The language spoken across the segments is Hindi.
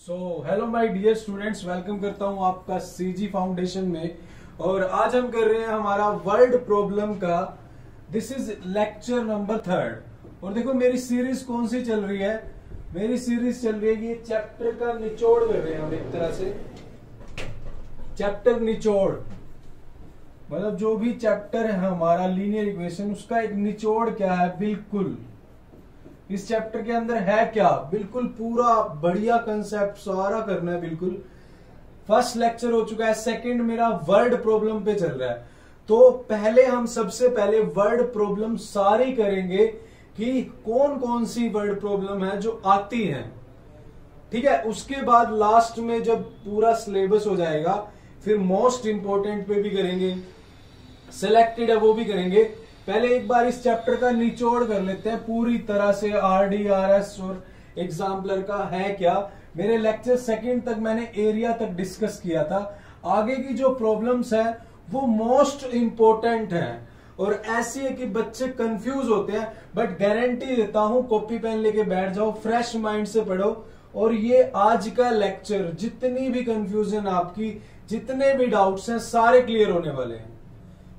Hello my dear students, welcome करता हूं आपका सीजी फाउंडेशन में। और आज हम कर रहे हैं हमारा वर्ल्ड प्रॉब्लम का। दिस इज लेक्चर नंबर 3 और देखो मेरी सीरीज कौन सी चल रही है। मेरी सीरीज चल रही है, ये चैप्टर का निचोड़ कर रहे हैं हम एक तरह से। चैप्टर निचोड़ मतलब जो भी चैप्टर है हमारा लीनियर इक्वेशन, उसका एक निचोड़ क्या है, बिल्कुल इस चैप्टर के अंदर है क्या, बिल्कुल पूरा बढ़िया कंसेप्ट सारा करना है। बिल्कुल फर्स्ट लेक्चर हो चुका है, सेकंड मेरा वर्ड प्रॉब्लम पे चल रहा है। तो पहले हम सबसे पहले वर्ड प्रॉब्लम सारी करेंगे कि कौन कौन सी वर्ड प्रॉब्लम है जो आती है, ठीक है। उसके बाद लास्ट में जब पूरा सिलेबस हो जाएगा फिर मोस्ट इंपोर्टेंट पे भी करेंगे, सिलेक्टेड है वो भी करेंगे। पहले एक बार इस चैप्टर का निचोड़ कर लेते हैं पूरी तरह से। आरडीआरएस और एग्जाम्पलर का है क्या। मेरे लेक्चर सेकंड तक मैंने एरिया तक डिस्कस किया था। आगे की जो प्रॉब्लम्स है वो मोस्ट इंपोर्टेंट है और ऐसी है कि बच्चे कंफ्यूज होते हैं, बट गारंटी देता हूं कॉपी पेन लेके बैठ जाओ, फ्रेश माइंड से पढ़ो और ये आज का लेक्चर जितनी भी कंफ्यूजन आपकी, जितने भी डाउट्स हैं, सारे क्लियर होने वाले हैं।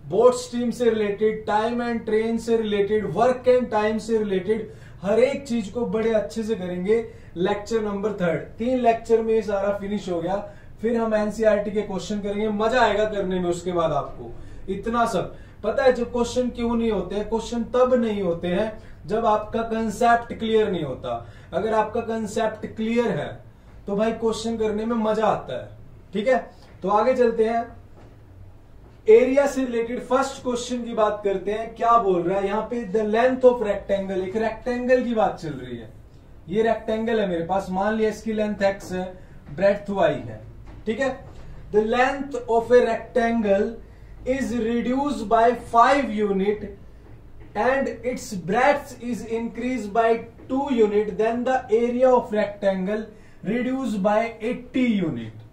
बोट स्ट्रीम से रिलेटेड, टाइम एंड ट्रेन से रिलेटेड, वर्क एंड टाइम से रिलेटेड, हर एक चीज को बड़े अच्छे से करेंगे। लेक्चर नंबर 3 3 लेक्चर में ये सारा फिनिश हो गया। फिर हम एनसीईआरटी के क्वेश्चन करेंगे, मजा आएगा करने में। उसके बाद आपको इतना सब पता है, जो क्वेश्चन क्यों नहीं होते हैं, क्वेश्चन तब नहीं होते हैं जब आपका कंसेप्ट क्लियर नहीं होता। अगर आपका कंसेप्ट क्लियर है तो भाई क्वेश्चन करने में मजा आता है, ठीक है। तो आगे चलते हैं, एरिया से रिलेटेड फर्स्ट क्वेश्चन की बात करते हैं। क्या बोल रहा है यहाँ पे, द लेंथ ऑफ रेक्टेंगल, एक रेक्टेंगल की बात चल रही है। ये रेक्टेंगल है मेरे पास, मान लिया इसकी लेंथ x है, ब्रेड्थ y है, ठीक है। The length of a rectangle is reduce by 5 unit and its breadth is increase by 2 unit, then the area of rectangle reduce by 80 unit.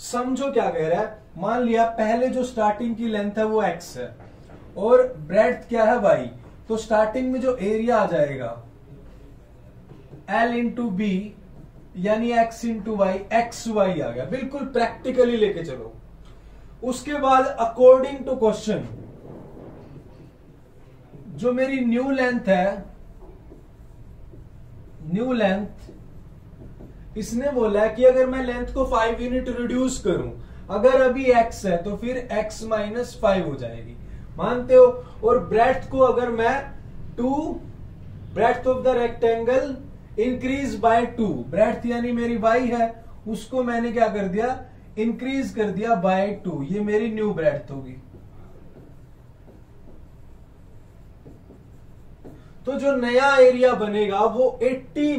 समझो क्या कह रहा है। मान लिया पहले जो स्टार्टिंग की लेंथ है वो x है और ब्रेड्थ क्या है y, तो स्टार्टिंग में जो एरिया आ जाएगा L इंटू बी यानी x into Y, X Y आ गया। बिल्कुल प्रैक्टिकली लेके चलो। उसके बाद अकॉर्डिंग टू क्वेश्चन जो मेरी न्यू लेंथ है, न्यू लेंथ, इसने बोला है कि अगर मैं लेंथ को 5 यूनिट रिड्यूस करूं, अगर अभी x है तो फिर x माइनस 5 हो जाएगी, मानते हो। और ब्रेड्थ को अगर मैं 2, breadth of the rectangle increase by 2, breadth यानी मेरी y है, उसको मैंने क्या कर दिया, इंक्रीज कर दिया बाय 2, ये मेरी न्यू ब्रेड्थ होगी। तो जो नया एरिया बनेगा वो 80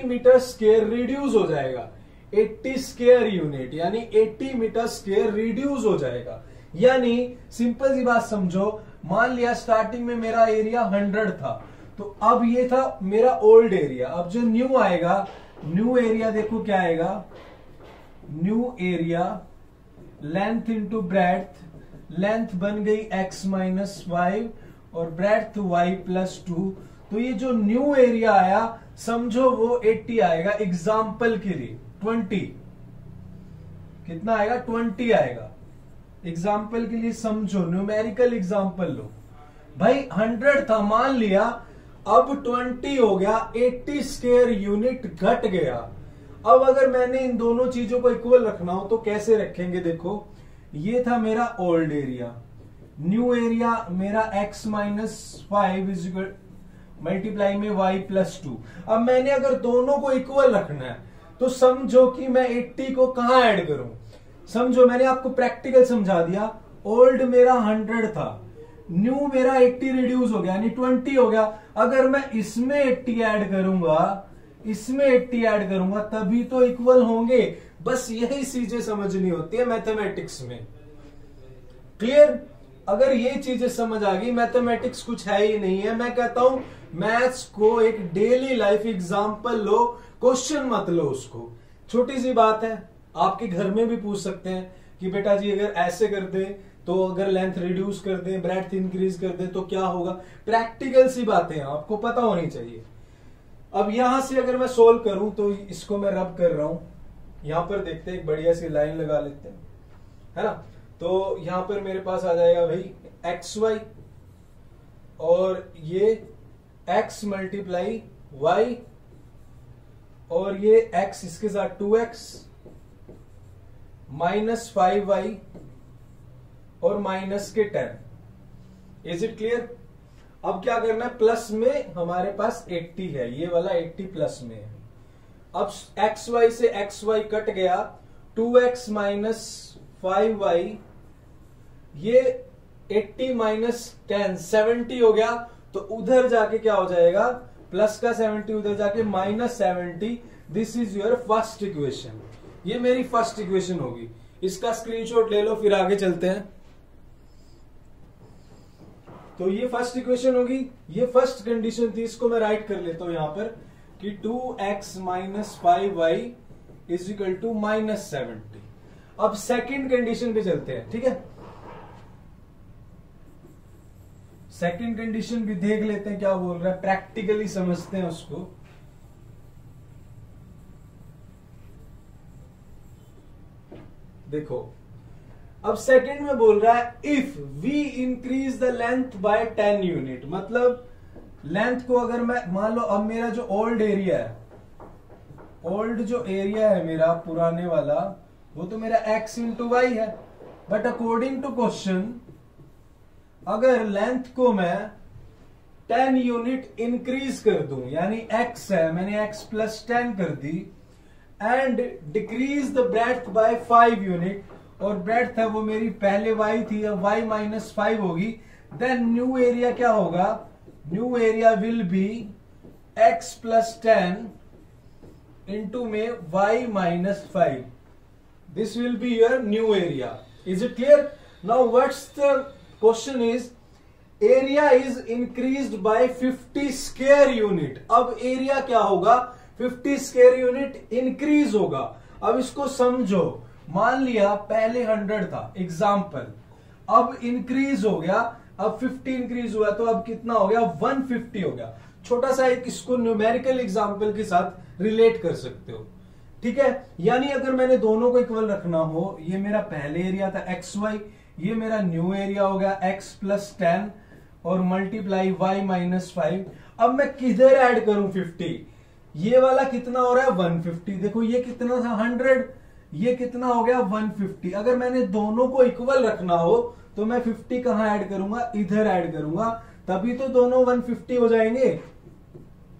मीटर स्क्वायर रिड्यूस हो जाएगा। 80 स्क्वायर यूनिट यानी 80 मीटर स्क्वायर रिड्यूस हो जाएगा। यानी सिंपल सी बात समझो, मान लिया स्टार्टिंग में मेरा एरिया 100 था, तो अब ये था मेरा ओल्ड एरिया। अब जो न्यू आएगा, न्यू एरिया देखो क्या आएगा, new area length into breadth, length बन गई x माइनस 5 और ब्रेड्थ y प्लस 2। तो ये जो न्यू एरिया आया समझो वो 80 आएगा। एग्जाम्पल के लिए 20 कितना आएगा, 20 आएगा। एग्जाम्पल के लिए समझो, न्यूमेरिकल एग्जाम्पल लो भाई। 100 था मान लिया, अब 20 हो गया, 80 स्क्वायर यूनिट घट गया। अब अगर मैंने इन दोनों चीजों को इक्वल रखना हो तो कैसे रखेंगे, देखो ये था मेरा ओल्ड एरिया, न्यू एरिया मेरा x माइनस 5 इक्वल मल्टीप्लाई में y प्लस 2। अब मैंने अगर दोनों को इक्वल रखना है तो समझो कि मैं 80 को कहां ऐड करूं। समझो मैंने आपको प्रैक्टिकल समझा दिया। ओल्ड मेरा 100 था, न्यू मेरा 80 रिड्यूस हो गया यानी 20 हो गया। अगर मैं इसमें 80 ऐड करूंगा, इसमें 80 ऐड करूंगा, तभी तो इक्वल होंगे। बस यही चीजें समझनी होती है मैथमेटिक्स में। क्लियर? अगर ये चीजें समझ आ गई, मैथमेटिक्स कुछ है ही नहीं है। मैं कहता हूं मैथ्स को एक डेली लाइफ एग्जांपल लो, क्वेश्चन मत लो उसको। छोटी सी बात है, आपके घर में भी पूछ सकते हैं कि बेटा जी अगर ऐसे कर दे तो, अगर लेंथ रिड्यूस कर दे, ब्रेड्थ इंक्रीज कर दे तो क्या होगा। प्रैक्टिकल सी बातें आपको पता होनी चाहिए। अब यहां से अगर मैं सोल्व करूं तो इसको मैं रब कर रहा हूं, यहां पर देखते हैं एक बढ़िया सी लाइन लगा लेते हैं, है ना। तो यहां पर मेरे पास आ जाएगा भाई एक्स वाई, और ये x मल्टीप्लाई वाई, और ये x इसके साथ 2x माइनस 5y और माइनस के 10। Is it clear? अब क्या करना है, प्लस में हमारे पास 80 है, ये वाला 80 प्लस में है। अब xy से xy कट गया, 2x माइनस 5y, ये 80 माइनस 10 70 हो गया। तो उधर जाके क्या हो जाएगा, प्लस का 70 उधर जाके minus 70। This is your first equation, ये मेरी फर्स्ट इक्वेशन होगी। इसका स्क्रीनशॉट ले लो, फिर आगे चलते हैं। तो ये फर्स्ट इक्वेशन होगी, ये फर्स्ट कंडीशन थी, इसको मैं राइट कर लेता हूं यहां पर कि 2x minus 5y is equal to minus 70। अब सेकेंड कंडीशन पे चलते हैं, ठीक है। सेकेंड कंडीशन भी देख लेते हैं क्या बोल रहा है, प्रैक्टिकली समझते हैं उसको। देखो अब सेकंड में बोल रहा है if we increase the length by 10 unit, मतलब लेंथ को अगर मैं मान लो, अब मेरा जो ओल्ड एरिया है, ओल्ड जो एरिया है मेरा पुराने वाला, वो तो मेरा x इंटू वाई है। बट अकॉर्डिंग टू क्वेश्चन, अगर लेंथ को मैं 10 यूनिट इंक्रीज कर दूं, यानी x है, मैंने x प्लस 10 कर दी, and decrease the breadth by 5 unit, और ब्रेड्थ है वो मेरी पहले y थी, अब y माइनस 5 होगी, देन न्यू एरिया क्या होगा, new area will be x plus 10 into में y minus 5। This will be your new area. Is it clear? Now what's the question is, area is increased by 50 square unit. अब एरिया क्या होगा, 50 स्क्वायर यूनिट इंक्रीज होगा। अब इसको समझो, मान लिया पहले 100 था एग्जाम्पल, अब इंक्रीज हो गया, अब 50 इंक्रीज हुआ, तो अब कितना हो गया, 150 हो गया। छोटा सा एक इसको न्यूमेरिकल एग्जाम्पल के साथ रिलेट कर सकते हो, ठीक है। यानी अगर मैंने दोनों को इक्वल रखना हो, ये मेरा पहले एरिया था एक्स वाई, ये मेरा न्यू एरिया हो गया x प्लस 10 और मल्टीप्लाई y माइनस 5। अब मैं किधर ऐड करूं 50, ये वाला कितना हो रहा है 150, देखो ये कितना था 100, ये कितना हो गया 150। अगर मैंने दोनों को इक्वल रखना हो तो मैं 50 कहां ऐड करूंगा, इधर ऐड करूंगा, तभी तो दोनों 150 हो जाएंगे,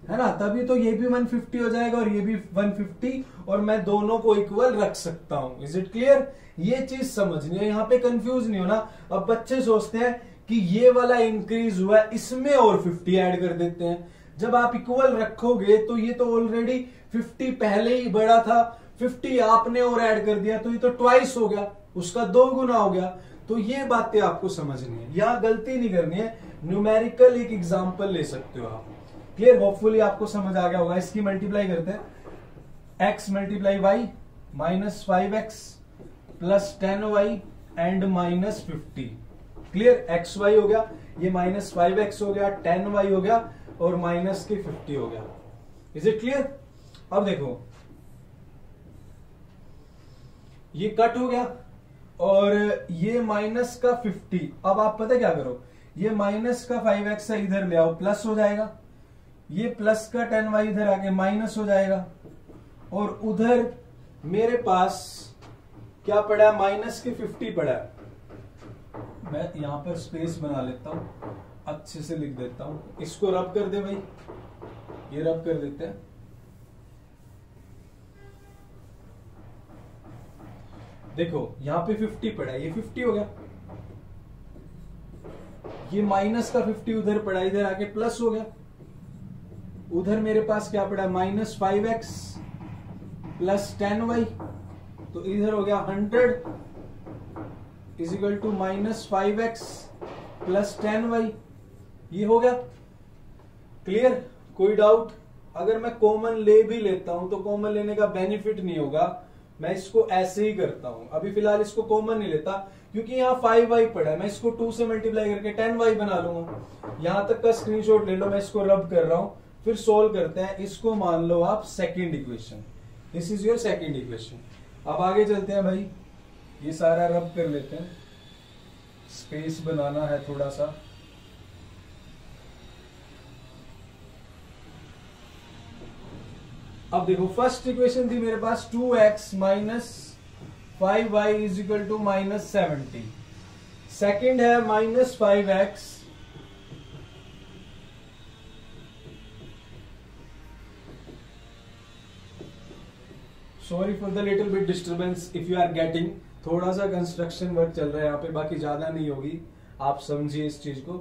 है ना। तभी तो ये भी 150 हो जाएगा और ये भी 150, और मैं दोनों को इक्वल रख सकता हूं। Is it clear? ये चीज समझनी है, यहां पे कंफ्यूज नहीं होना। अब बच्चे सोचते हैं कि ये वाला इंक्रीज हुआ है, इसमें और 50 ऐड कर देते हैं। जब आप इक्वल रखोगे तो ये तो ऑलरेडी 50 पहले ही बड़ा था, 50 आपने और ऐड कर दिया, तो ये तो ट्वाइस हो गया, उसका 2 गुना हो गया। तो ये बातें आपको समझनी है, यहां गलती नहीं करनी है। न्यूमेरिकल एक एग्जांपल ले सकते हो आप। क्लियर? होपफुली आपको समझ आ गया होगा। इसकी मल्टीप्लाई करते हैं, x multiply y minus 5x plus 10y and minus 50। Clear? X y हो गया, ये माइनस 5x हो गया, 10y हो गया और माइनस के 50 हो गया। Is it clear? अब देखो ये कट हो गया और ये माइनस का 50। अब आप पता क्या करो, ये माइनस का 5x है, इधर ले आओ, प्लस हो जाएगा। ये प्लस का 10y इधर आके माइनस हो जाएगा, और उधर मेरे पास क्या पड़ा है, माइनस के 50 पड़ा है। मैं यहां पर स्पेस बना लेता हूं, अच्छे से लिख देता हूं। इसको रब कर दे भाई, ये रब कर देते हैं। देखो यहां पे 50 पड़ा है, ये 50 हो गया, ये माइनस का 50 उधर पड़ा, इधर आके प्लस हो गया। उधर मेरे पास क्या पड़ा है, माइनस 5x प्लस 10y, तो इधर हो गया 100 is equal to minus 5x plus 10y, ये हो गया। क्लियर? कोई डाउट? अगर मैं कॉमन ले भी लेता हूं तो कॉमन लेने का बेनिफिट नहीं होगा, मैं इसको ऐसे ही करता हूं। अभी फिलहाल इसको कॉमन नहीं लेता क्योंकि यहाँ 5y पड़ा है, मैं इसको 2 से मल्टीप्लाई करके 10y बना लूंगा। यहां तक का स्क्रीनशॉट ले लो, मैं इसको रब कर रहा हूं। फिर सोल्व करते हैं। इसको मान लो आप second equation, this is your second equation. अब आगे चलते हैं भाई, ये सारा रब कर लेते हैं, स्पेस बनाना है थोड़ा सा। अब देखो फर्स्ट इक्वेशन थी मेरे पास 2x minus 5y is equal to -70। Second है -5x sorry for the little bit disturbance if you are getting, थोड़ा सा कंस्ट्रक्शन वर्क चल रहा है यहाँ पे, बाकी ज्यादा नहीं होगी, आप समझिए इस चीज को।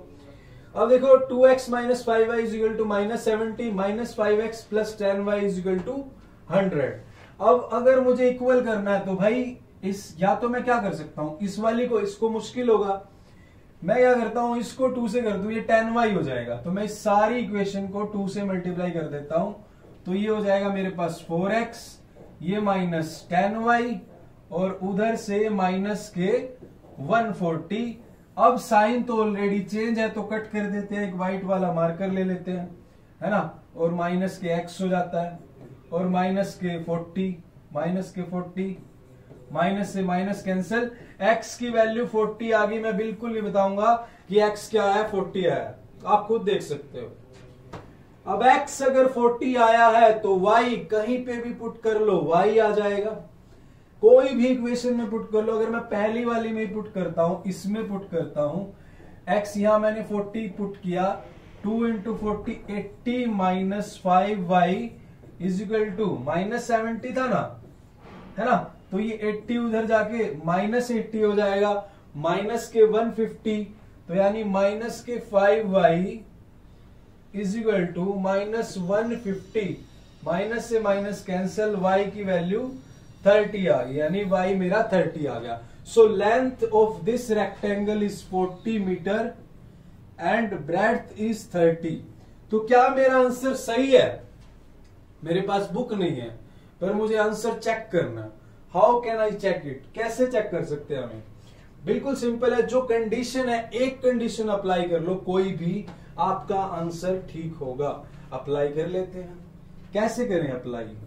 अब देखो 2x minus 5y is equal to -70 minus 5x plus 10y is equal to 100। अब अगर मुझे इक्वल करना है तो भाई इस, या तो मैं क्या कर सकता हूं, इस वाली को, इसको मुश्किल होगा, मैं क्या करता हूं इसको 2 से कर दूं, ये 10y हो जाएगा। तो मैं इस सारी इक्वेशन को 2 से मल्टीप्लाई कर देता हूं, तो ये हो जाएगा मेरे पास 4x, ये माइनस 10y और उधर से माइनस के 140। अब साइन तो ऑलरेडी चेंज है तो कट कर देते हैं, एक व्हाइट वाला मार्कर ले लेते हैं, है ना, और माइनस के x हो जाता है, और माइनस के 40, माइनस के 40, माइनस से माइनस कैंसिल, x की वैल्यू 40 आ गई। मैं बिल्कुल नहीं बताऊंगा कि x क्या है, 40 आया, आप खुद देख सकते हो। अब x अगर 40 आया है तो y कहीं पे भी पुट कर लो, y आ जाएगा, कोई भी इक्वेशन में पुट कर लो। अगर मैं पहली वाली में पुट करता हूं, इसमें पुट करता हूं, x यहां मैंने 40 पुट किया, 2 into 40 80 minus 5y is equal to -70 था ना, है ना, तो ये 80 उधर जाके -80 हो जाएगा, माइनस के 150, तो यानी माइनस के 5y is equal to -150, minus से माइनस कैंसल, y की वैल्यू 30 आ गई, यानी y मेरा 30 आ गया। So length of this rectangle is 40 metre and breadth is 30। तो क्या मेरा आंसर सही है? मेरे पास बुक नहीं है पर मुझे आंसर चेक करना, how can I check it, कैसे चेक कर सकते हैं हमें? बिल्कुल सिंपल है, जो कंडीशन है एक कंडीशन अप्लाई कर लो, कोई भी आपका आंसर ठीक होगा। अप्लाई कर लेते हैं, कैसे करें अप्लाई,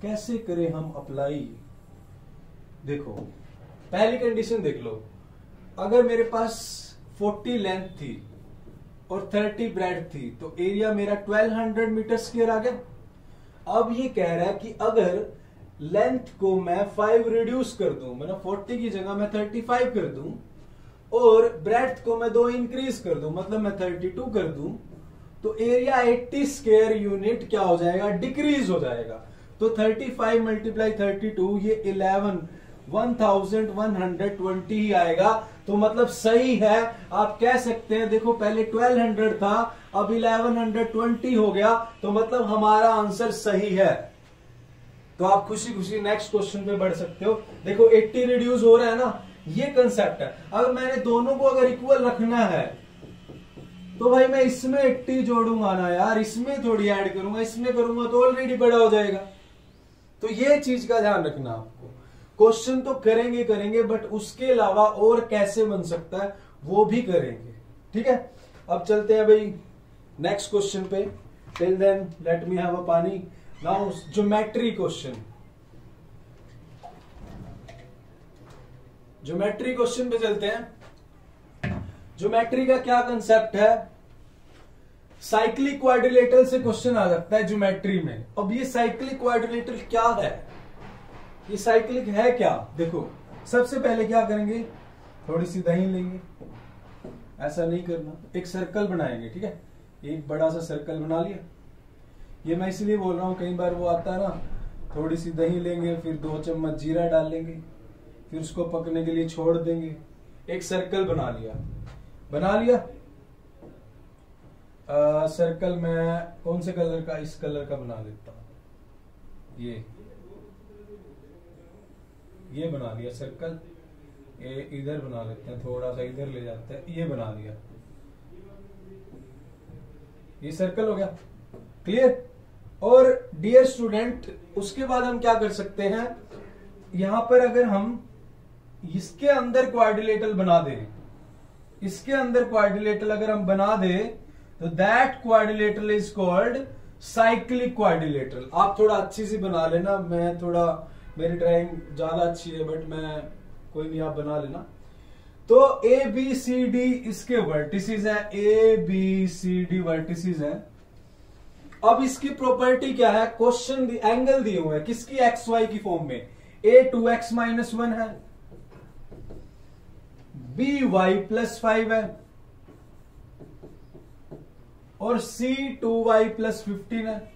कैसे करें हम अप्लाई? देखो पहली कंडीशन देख लो, अगर मेरे पास 40 लेंथ थी और 30 ब्रेड थी तो एरिया मेरा 1200 मीटर स्क्वायर आ गया। अब ये कह रहा है कि अगर लेंथ को मैं 5 रिड्यूस कर दूं, मतलब 40 की जगह मैं 35 कर दूं, और ब्रेड्थ को मैं 2 इंक्रीज कर दूं, मतलब मैं 32 कर दूं, तो एरिया 80 स्क्वायर यूनिट क्या हो जाएगा, डिक्रीज हो जाएगा। तो 35 मल्टीप्लाई 32, ये 1120 ही आएगा। तो मतलब सही है, आप कह सकते हैं। देखो पहले 1200 था, अब 1120 हो गया, तो मतलब हमारा आंसर सही है। तो आप खुशी खुशी नेक्स्ट क्वेश्चन पे बढ़ सकते हो। देखो 80 रिड्यूस हो रहा है ना, ये कंसेप्ट है। अगर मैंने दोनों को अगर इक्वल रखना है तो भाई मैं इसमें 80 जोड़ूंगा ना यार, इसमें थोड़ी ऐड करूंगा, इसमें करूंगा तो ऑलरेडी बड़ा हो जाएगा। तो ये चीज का ध्यान रखना आपको। क्वेश्चन तो करेंगे करेंगे, बट उसके अलावा और कैसे बन सकता है वो भी करेंगे, ठीक है। अब चलते हैं भाई नेक्स्ट क्वेश्चन पे। Till then let me have a pani. Now geometry question, geometry question पे चलते हैं। ज्योमेट्री का क्या कंसेप्ट है, साइक्लिक क्वाड्रिलेटरल से क्वेश्चन आ सकता है ज्योमेट्री में। अब ये साइक्लिक क्वाड्रिलेटरल क्या है, ये साइक्लिक है क्या? देखो सबसे पहले क्या करेंगे, थोड़ी सी दही लेंगे, ऐसा नहीं करना, एक सर्कल बनाएंगे, ठीक है। एक बड़ा सा सर्कल बना लिया, ये मैं इसलिए बोल रहा हूं, कई बार वो आता है ना, थोड़ी सी दही लेंगे, फिर 2 चम्मच जीरा डाल लेंगे, फिर उसको पकने के लिए छोड़ देंगे। एक सर्कल बना लिया, बना लिया। सर्कल में कौन से कलर का, इस कलर का बना लेता हूं, ये बना लिया सर्कल। ये इधर बना लेते हैं, थोड़ा सा इधर ले जाते हैं, ये बना लिया, ये सर्कल हो गया, क्लियर। और डियर स्टूडेंट, उसके बाद हम क्या कर सकते हैं, यहां पर अगर हम इसके अंदर क्वाड्रिलेटरल बना दें, इसके अंदर क्वाड्रिलेटरल अगर हम बना दें तो that quadrilateral is called cyclic quadrilateral. आप थोड़ा अच्छी सी बना लेना, मैं थोड़ा, मेरी ड्राइंग ज्यादा अच्छी है बट मैं, कोई नहीं, आप बना लेना। तो ए बी सी डी इसके वर्टिसेस हैं, A B C D vertices हैं। अब इसकी प्रॉपर्टी क्या है, क्वेश्चन एंगल दिए हुए हैं किसकी, एक्स वाई की फॉर्म में, ए 2x-1 है, बी वाई +5 है, और सी 2y +15 है,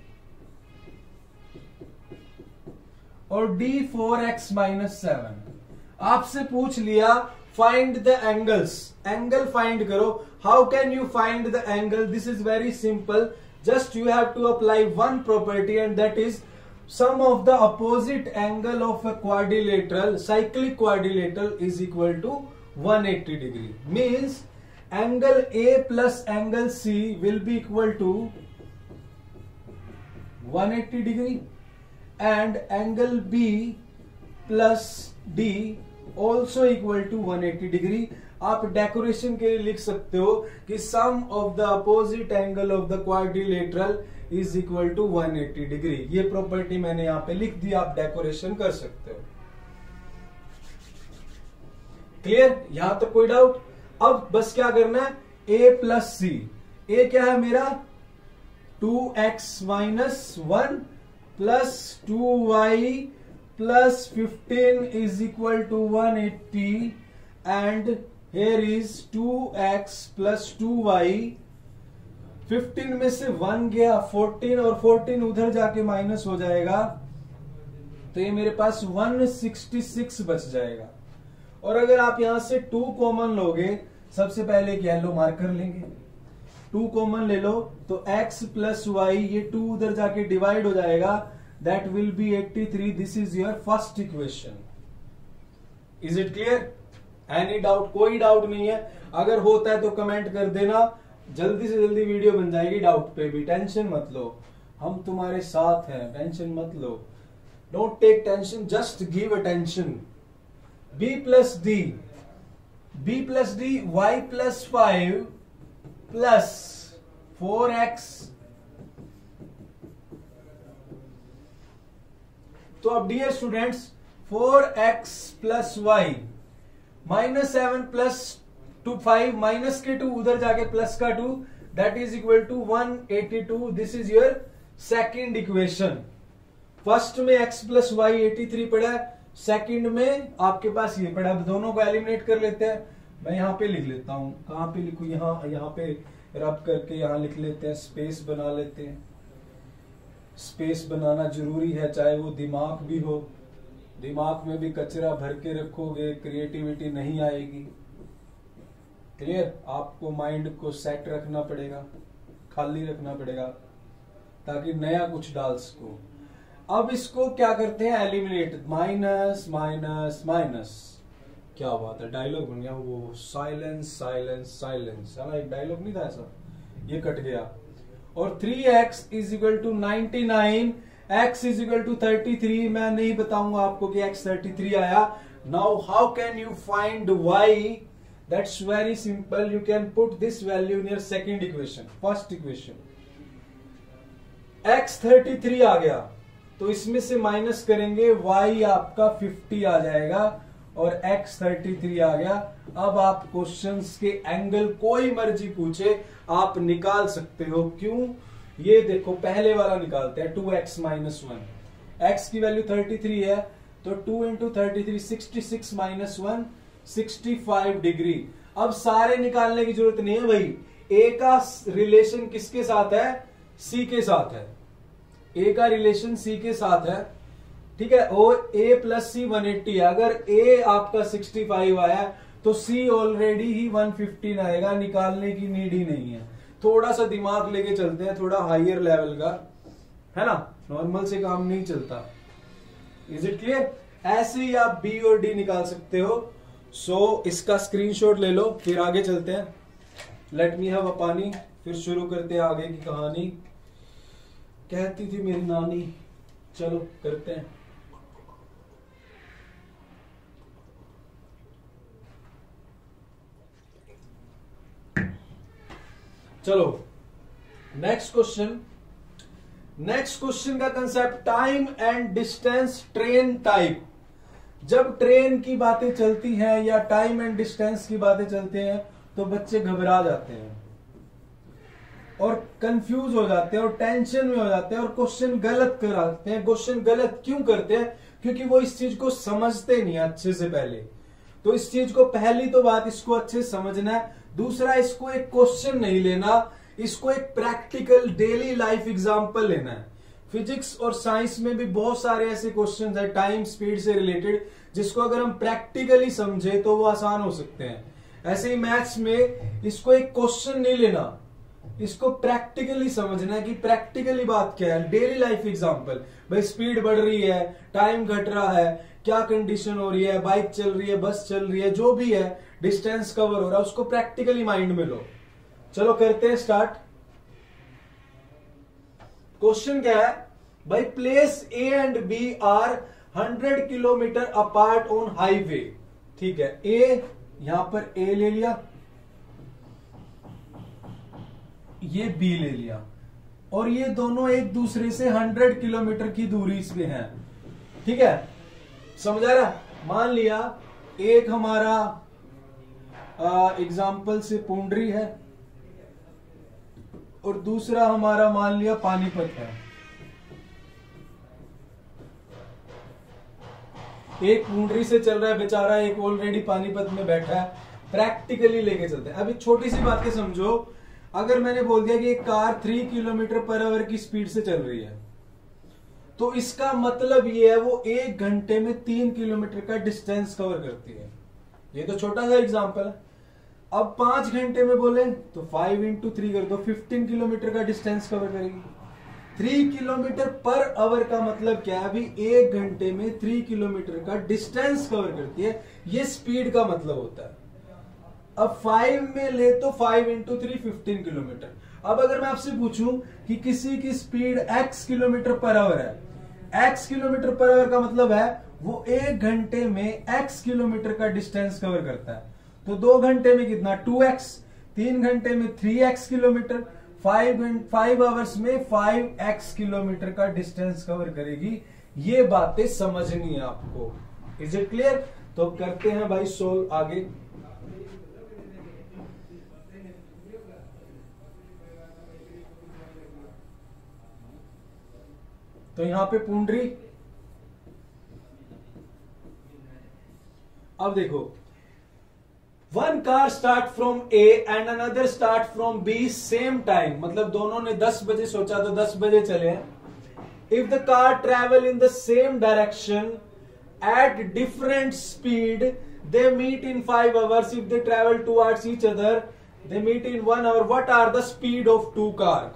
और डी 4x-7। आपसे पूछ लिया find the angles, angle find करो। How can you find the angle, this is very simple, just you have to apply one property and that is sum of the opposite angle of a quadrilateral, cyclic quadrilateral is equal to 180 degree. Means angle A plus angle C will be equal to 180 degree and angle B plus D also equal to 180 degree. आप डेकोरेशन के लिए लिख सकते हो कि sum of the opposite angle of the quadrilateral is equal to 180 degree. ये प्रॉपर्टी मैंने यहां पे लिख दी, आप डेकोरेशन कर सकते हो। क्लियर, यहां तक कोई डाउट? अब बस क्या करना है, a प्लस सी, ए क्या है मेरा 2x-1 plus 2y plus 15 is equal to 180 and here is 2x plus 2y, 15 में से 1 गया 14 और 14 उधर जाके माइनस हो जाएगा, तो ये मेरे पास 166 बच जाएगा। और अगर आप यहां से 2 कॉमन लोगे, सबसे पहले एक येलो मार्कर लेंगे, 2 कॉमन ले लो तो x प्लस वाई, ये 2 उधर जाके डिवाइड हो जाएगा, that will be 83। This is your first equation. Is it clear? Any doubt? कोई डाउट नहीं है, अगर होता है तो कमेंट कर देना, जल्दी से जल्दी वीडियो बन जाएगी। डाउट पे भी टेंशन मत लो, हम तुम्हारे साथ हैं, टेंशन मत लो, don't take tension, just give attention. b plus D Y plus 5 plus 4x। तो अब dear students, 4x plus Y -7 plus 5 minus के 2 उधर जाके प्लस का 2, that is equal to 182। This is your second equation. First में x प्लस वाई 83 पड़ा है, सेकेंड में आपके पास ये पड़ा। अब दोनों को एलिमिनेट कर लेते हैं, मैं यहां पे लिख लेता हूं, कहां पे लिखूं, यहां पे रब करके यहां लिख लेते हैं, स्पेस बना लेते हैं। स्पेस बनाना जरूरी है, चाहे वो दिमाग भी हो, दिमाग में भी कचरा भर के रखोगे क्रिएटिविटी नहीं आएगी। क्लियर? आपको माइंड को सेट रखना पड़ेगा, खाली रखना पड़ेगा ताकि नया कुछ डाल सको। अब इसको क्या करते हैं, एलिमिनेट, माइनस माइनस माइनस। क्या बात है, डायलॉग बन गया वो, साइलेंस साइलेंस साइलेंस, है ना, एक डायलॉग नहीं था ऐसा, ये कट गया। और 3x is equal to 99, x is equal to 33। मैं नहीं बताऊंगा आपको कि x 33 आया। Now how can you find y? That's very simple, you can put this value in your second equation. First equation x 33 आ गया, तो इसमें से माइनस करेंगे, y आपका 50 आ जाएगा और x 33 आ गया। अब आप क्वेश्चंस के एंगल कोई मर्जी पूछे आप निकाल सकते हो। क्यों? ये देखो, पहले वाला निकालते हैं, 2x-1, x की वैल्यू 33 है, तो 2 इंटू 33 66 माइनस 1 65 डिग्री। अब सारे निकालने की जरूरत नहीं है भाई, a का रिलेशन किसके साथ है, c के साथ है, a का रिलेशन c के साथ है, ठीक है। और a प्लस सी 180 है, अगर a आपका 65 आया तो c ऑलरेडी ही 115 आएगा, निकालने की नीड ही नहीं है। थोड़ा सा दिमाग लेके चलते हैं, थोड़ा हायर लेवल का, है ना, नॉर्मल से काम नहीं चलता। Is it clear? ऐसे ही आप b और d निकाल सकते हो। सो इसका स्क्रीनशॉट ले लो, फिर आगे चलते हैं। Late me have a pani, फिर शुरू करते हैं आगे की कहानी। कहती थी मेरी नानी, चलो करते हैं। चलो नेक्स्ट क्वेश्चन का concept time and distance train type. जब ट्रेन की बातें चलती हैं या टाइम एंड डिस्टेंस की बातें चलती हैं तो बच्चे घबरा जाते हैं और कंफ्यूज हो जाते हैं और टेंशन में हो जाते हैं और क्वेश्चन गलत कराते हैं। क्वेश्चन गलत क्यों करते हैं? क्योंकि वो इस चीज को समझते नहीं अच्छे से पहले। तो इस चीज को, पहली तो बात, इसको अच्छे से समझना है। दूसरा, इसको एक क्वेश्चन नहीं लेना, इसको एक प्रैक्टिकल डेली लाइफ एग्जांपल लेना है। फिजिक्स और साइंस में भी बहुत सारे ऐसे क्वेश्चन है टाइम स्पीड से रिलेटेड, जिसको अगर हम प्रैक्टिकली समझे तो वो आसान हो सकते हैं। ऐसे ही मैथ्स में इसको एक क्वेश्चन नहीं लेना, इसको प्रैक्टिकली समझना है कि प्रैक्टिकली बात क्या है। डेली लाइफ एग्जांपल, भाई स्पीड बढ़ रही है, टाइम घट रहा है, क्या कंडीशन हो रही है, बाइक चल रही है, बस चल रही है, जो भी है, डिस्टेंस कवर हो रहा है, उसको प्रैक्टिकली माइंड में लो। चलो करते हैं स्टार्ट। क्वेश्चन क्या है भाई? Place A and B are 100 kilometre apart on highway. ठीक है, ए, यहां पर ए ले लिया, ये बी ले लिया, और ये दोनों एक दूसरे से 100 किलोमीटर की दूरी पे हैं। ठीक है, समझ आ रहा? मान लिया एक हमारा एग्जाम्पल से पुंडरी है और दूसरा हमारा मान लिया पानीपत है। एक पुंडरी से चल रहा है बेचारा, एक ऑलरेडी पानीपत में बैठा है। प्रैक्टिकली लेके चलते हैं। अभी छोटी सी बात के समझो, अगर मैंने बोल दिया कि एक कार 3 किलोमीटर पर आवर की स्पीड से चल रही है, तो इसका मतलब ये है वो 1 घंटे में 3 किलोमीटर का डिस्टेंस कवर करती है। ये तो छोटा सा एग्जांपल है। अब 5 घंटे में बोले तो 5 × 3 कर दो, 15 किलोमीटर का डिस्टेंस कवर करेगी। 3 किलोमीटर पर आवर का मतलब क्या है? अभी 1 घंटे में 3 किलोमीटर का डिस्टेंस कवर करती है, ये स्पीड का मतलब होता है। अब 5 में ले तो 5 × 3 15 किलोमीटर। अब अगर मैं आपसे पूछूं कि किसी की speed x kilometre per our है, x किलोमीटर पर आवर का मतलब है वो 1 घंटे में x किलोमीटर का डिस्टेंस कवर करता है। तो 2 घंटे में कितना? 2x, 3 घंटे में 3x किलोमीटर, 5 आवर्स में 5x किलोमीटर का डिस्टेंस कवर करेगी। ये बातें समझनी है आपको। Is it clear? तो करते हैं भाई सोल्व आगे। तो यहां पे पुंडरी, अब देखो, one car start from A and another start from B same time, मतलब दोनों ने 10 बजे सोचा तो 10 बजे चले। If the car travel in the same direction at different speed they meet in 5 hours. If they travel towards each other they meet in 1 hour. What are the speed of 2 car?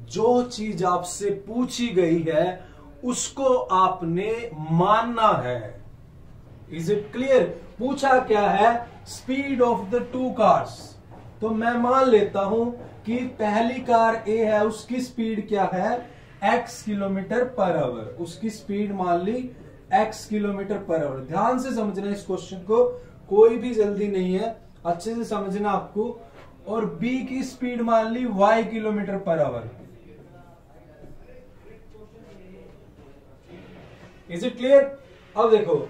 जो चीज आपसे पूछी गई है उसको आपने मानना है। Is it clear? पूछा क्या है? Speed of the 2 cars. तो मैं मान लेता हूं कि पहली कार ए है, उसकी स्पीड क्या है? x kilometre per our. उसकी स्पीड मान ली x किलोमीटर पर आवर। ध्यान से समझना इस क्वेश्चन को, कोई भी जल्दी नहीं है, अच्छे से समझना आपको। और बी की स्पीड मान ली y kilometre per our. Is it clear? अब देखो,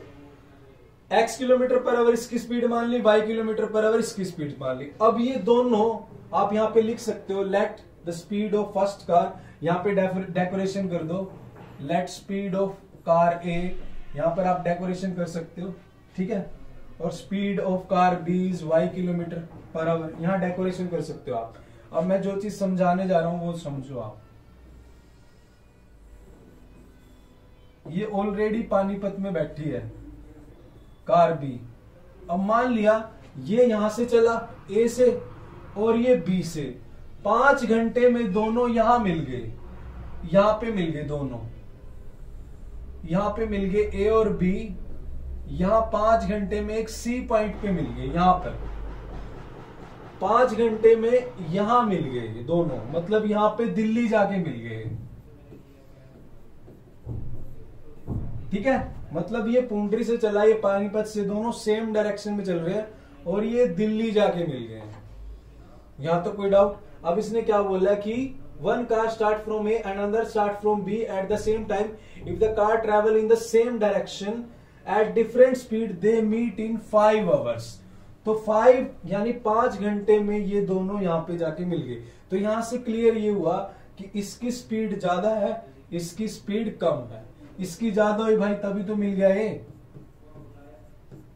x किलोमीटर पर आवर इसकी स्पीड मान ली, y किलोमीटर पर आवर इसकी स्पीड मान ली। अब ये दोनों आप यहां पे लिख सकते हो, let the speed of first car, यहां पे डेकोरेशन कर दो, लेट स्पीड ऑफ कार ए, यहां पर आप डेकोरेशन कर सकते हो। ठीक है, और speed of car B is y kilometre per hour, यहां डेकोरेशन कर सकते हो आप। अब मैं जो चीज समझाने जा रहा हूं वो समझो आप। ये ऑलरेडी पानीपत में बैठी है कार बी। अब मान लिया ये यहां से चला ए से और ये बी से, 5 घंटे में दोनों यहां मिल गए, यहां पे मिल गए दोनों, यहां पे मिल गए ए और बी। यहां 5 घंटे में एक सी पॉइंट पे मिल गए, यहां पर 5 घंटे में यहां मिल गए दोनों, मतलब यहां पे दिल्ली जाके मिल गए। ठीक है, मतलब ये पुंडरी से चला, ये पानीपत से, दोनों सेम डायरेक्शन में चल रहे हैं और ये दिल्ली जाके मिल गए। यहां तो कोई डाउट? अब इसने क्या बोला कि one car start from A and another start from B at the same time, if the car travel in the same direction at different speed they meet in 5 hours. तो 5 यानी 5 घंटे में ये दोनों यहां पे जाके मिल गए। तो यहां से क्लियर ये हुआ कि इसकी स्पीड ज्यादा है, इसकी स्पीड कम है। इसकी ज्यादा हुई भाई तभी तो मिल गया ये,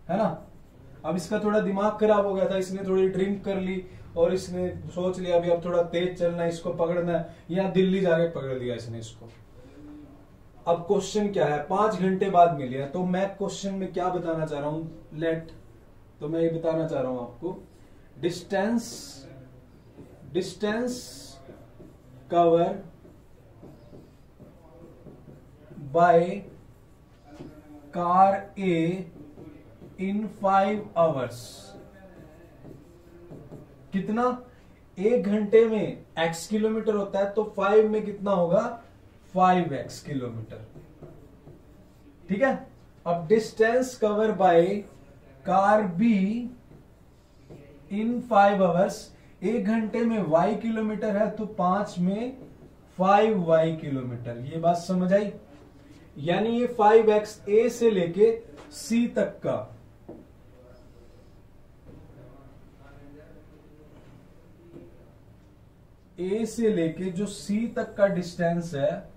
है ना। अब इसका थोड़ा दिमाग खराब हो गया था, इसने थोड़ी ड्रिंक कर ली और इसने सोच लिया अभी अब थोड़ा तेज चलना है, इसको पकड़ना है, या दिल्ली जाके पकड़ लिया इसने इसको। अब क्वेश्चन क्या है, 5 घंटे बाद मिले हैं। तो मैं क्वेश्चन में क्या बताना चाह रहा हूं, तो मैं ये बताना चाह रहा हूं आपको, distance cover by car A in 5 hours. कितना, 1 घंटे में x किलोमीटर होता है, तो 5 में कितना होगा, 5x किलोमीटर। ठीक है। अब distance cover by car be in 5 hours, 1 घंटे में y किलोमीटर है, तो 5 में 5y किलोमीटर। ये बात समझ आई। यानी ये 5x a से लेके c तक का, ए से लेके जो सी तक का डिस्टेंस है,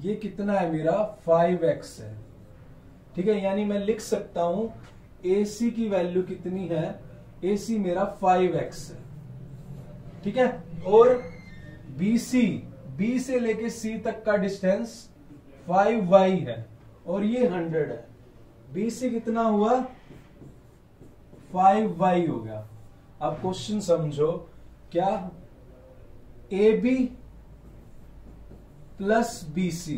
ये कितना है मेरा, 5x है। ठीक है। यानी मैं लिख सकता हूं AC की वैल्यू कितनी है, AC मेरा 5x है। ठीक है। और BC, B से लेके C तक का डिस्टेंस 5y है और ये 100 है। BC कितना हुआ, 5y हो गया। अब क्वेश्चन समझो, क्या AB plus BC